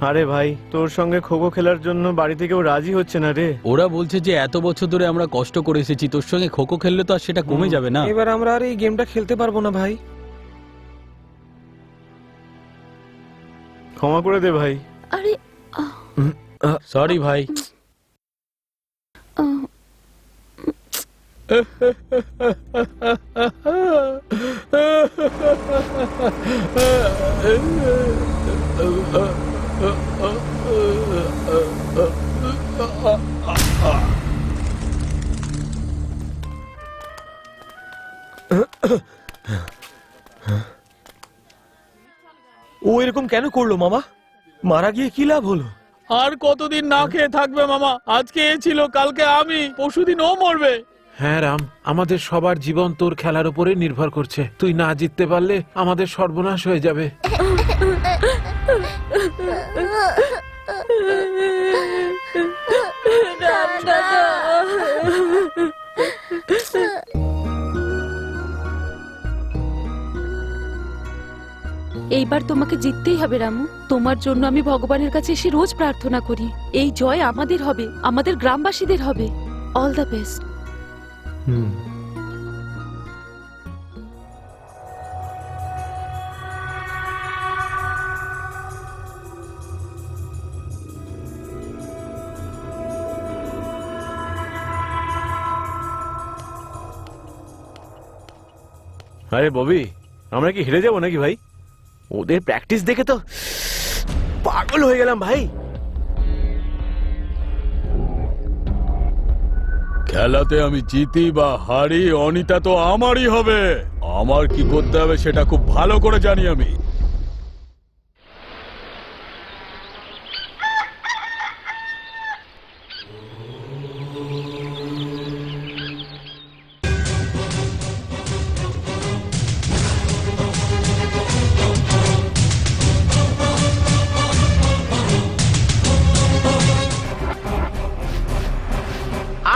আরে ভাই, তোর সঙ্গে খোখো খেলার জন্য বাড়ি থেকেও রাজি হচ্ছে না রে। ওরা বলছে যে এত বছর ধরে আমরা কষ্ট করে এসেছি, তোর সঙ্গে খোখো খেললে তো আর সেটা কমে যাবে না। এবার আমরা আর এই গেমটা খেলতে পারবো না ভাই। ক্ষমা করে দে ভাই। আরে সরি ভাই। ও এরকম কেন করলো মামা? মারা গিয়ে কি লাভ হলো? আর কতদিন না খেয়ে থাকবে মামা? আজকে এ ছিল, কালকে আমি, পরশুদিন ও মরবে। হ্যাঁ রাম, আমাদের সবার জীবন তোর খেলার উপরে নির্ভর করছে। তুই না জিততে পারলে আমাদের সর্বনাশ হয়ে যাবে। এইবার তোমাকে জিততেই হবে রামু। তোমার জন্য আমি ভগবানের কাছে এসে রোজ প্রার্থনা করি। এই জয় আমাদের হবে, আমাদের গ্রামবাসীদের হবে। All the best. আরে ববি, আমরা কি হেরে যাবো নাকি ভাই? ওদের প্র্যাকটিস দেখে তো পাগল হয়ে গেলাম ভাই। খেলাতে আমি জিতি বা হারি, অনিতা তো আমারই হবে। আমার কি করতে হবে সেটা খুব ভালো করে জানি আমি।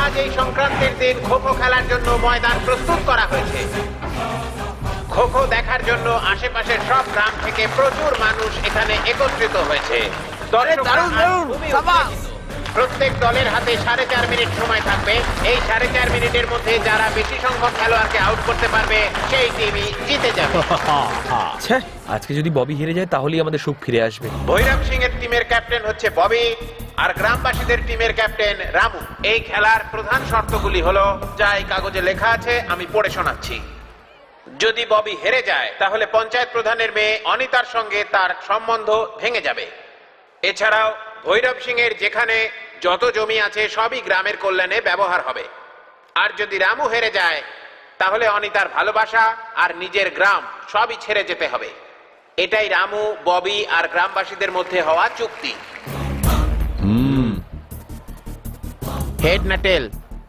আজ এই সংক্রান্তির দিন খো খো খেলার জন্য ময়দান প্রস্তুত করা হয়েছে। খো খো দেখার জন্য আশেপাশের সব গ্রাম থেকে প্রচুর মানুষ এখানে একত্রিত হয়েছে। দর্শকরা খুবই উত্তেজিত। প্রত্যেক দলের হাতে 4.5 মিনিট সময় থাকবে। এই 4.5 মিনিটের মধ্যে যারা বেশি সংখ্যক খেলোয়াড়কে আউট করতে পারবে সেই টিমই জিতে যাবে। ছ্যা, আজকে যদি ববি হেরে যায় তাহলেই আমাদের সুখ ফিরে আসবে। ভৈরব সিং এর টিমের ক্যাপ্টেন হচ্ছে ববি, আর গ্রামবাসীদের টিমের ক্যাপ্টেন রামু। এই খেলার প্রধান শর্তগুলি হলো যা এই কাগজে লেখা আছে, আমি পড়ে শোনাচ্ছি। যদি ববি হেরে যায় তাহলে পঞ্চায়েত প্রধানের মেয়ে অনিতার সঙ্গে তার সম্বন্ধ ভেঙে যাবে। এছাড়াও ভৈরব সিং এর যেখানে যত জমি আছে সবই গ্রামের কল্যাণে ব্যবহার হবে। আর যদি রামু হেরে যায় তাহলে অনিতার ভালোবাসা আর নিজের গ্রাম সবই ছেড়ে যেতে হবে। এটাই রামু, ববি আর গ্রামবাসীদের মধ্যে হওয়া চুক্তি। হেড না টেল?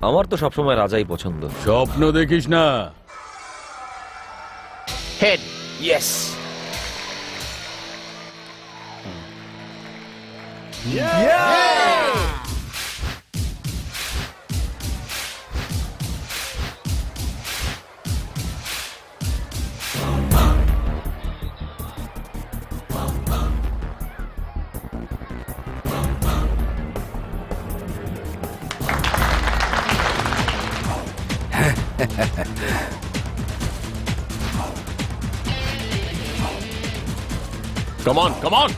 আমার তো সবসময় রাজাই পছন্দ। স্বপ্ন দেখিস না। Head. Yes. Come on, come on!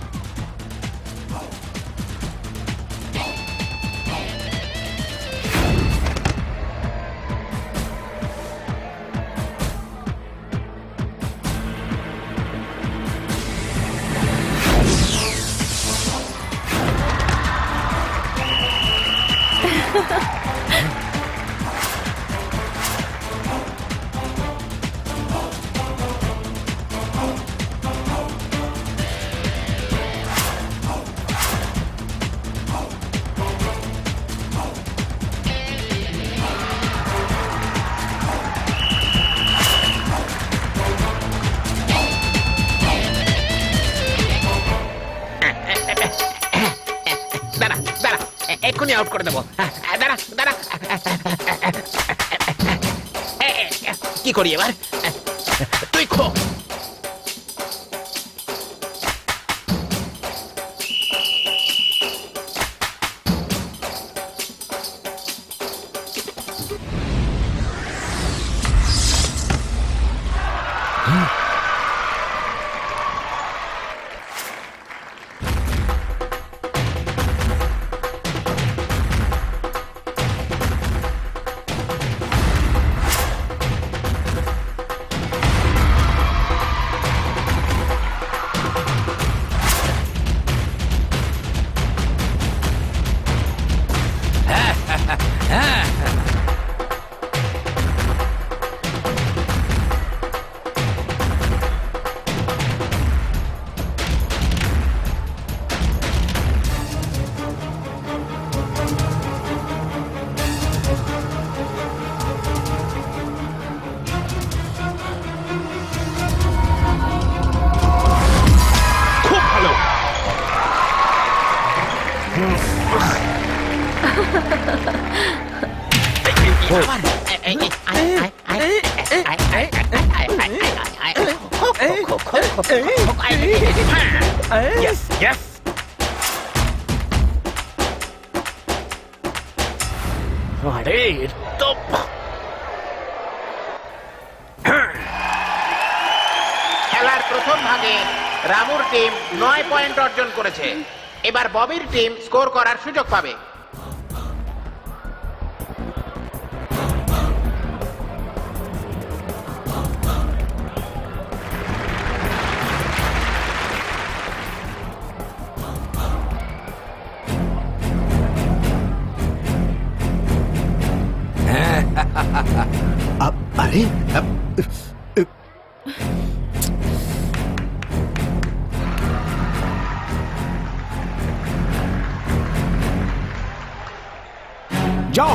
দাঁড়া দাঁড়া, এক্ষুনি আউট করে দেবো। দাঁড়া দাঁড়া, কি করি এবার? তুই খো। Yes, yes. আরে তো খেলার প্রথম ভাগে রামুর টিম 9 পয়েন্ট অর্জন করেছে। এবার ববির টিম স্কোর করার সুযোগ পাবে। আরে যাও।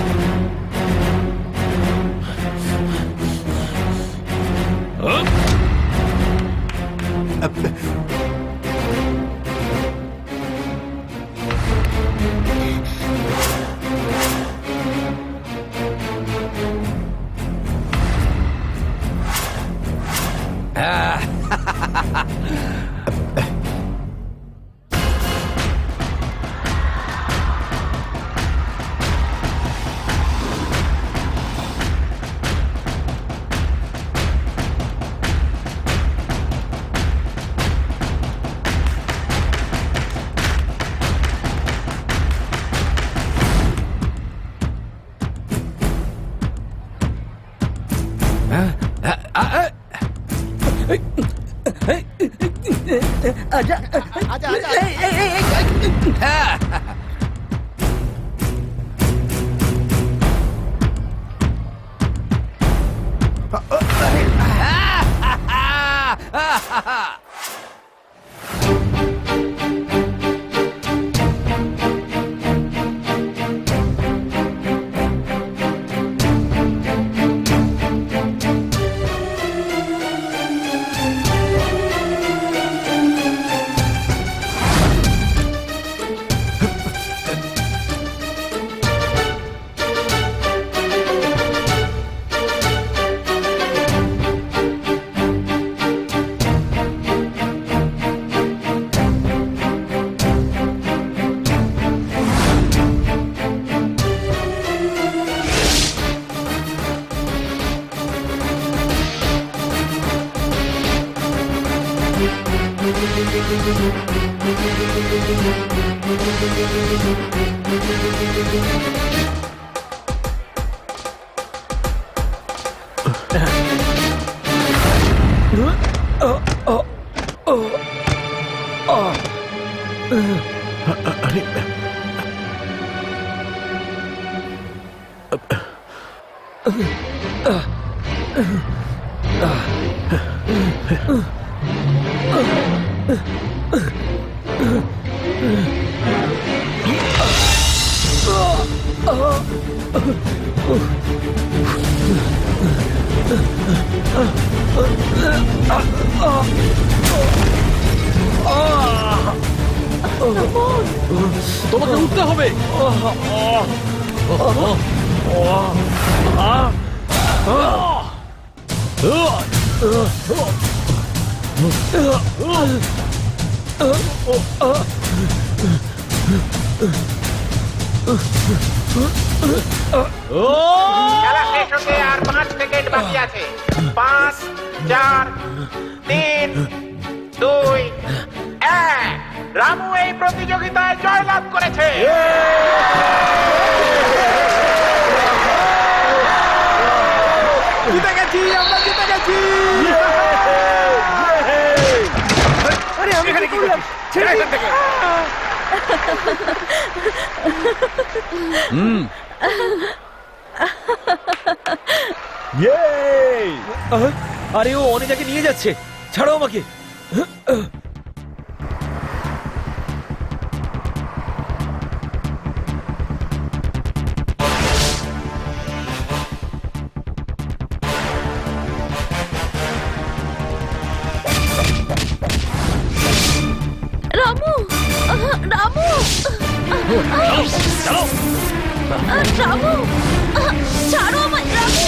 তোমাকে উঠতে হবে। খেলা শেষ হতে আর 5 সেকেন্ড বাকি আছে। 5, 4, 3, 2, 1। রামু এই প্রতিযোগিতায় জয়লাভ করেছে। জিতে গেছি, আমরা জিতে গেছি। আরে আমি কি করলাম? ছেড়ে এখান থেকে। আরে ও অনিতাকে নিয়ে যাচ্ছে, ছাড়ো আমাকে। রামু, রামু, রামু, ছাড়ো আমায়, রামু।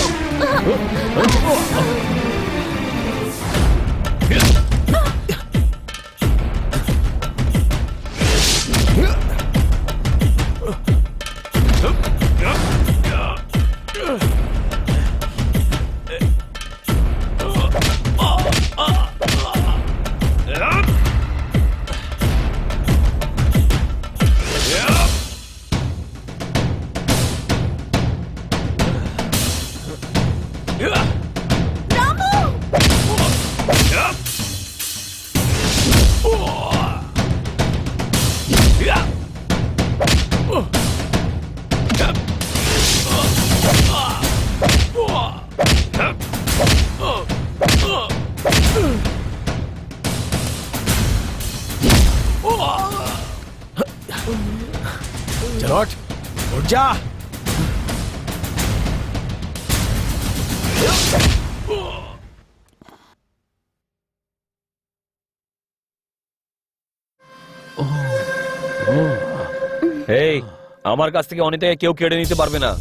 রামু! চল ওঠ, ওঠ যা। এই আমার কাছ থেকে অনিতাকে কেউ কেড়ে নিতে পারবে না।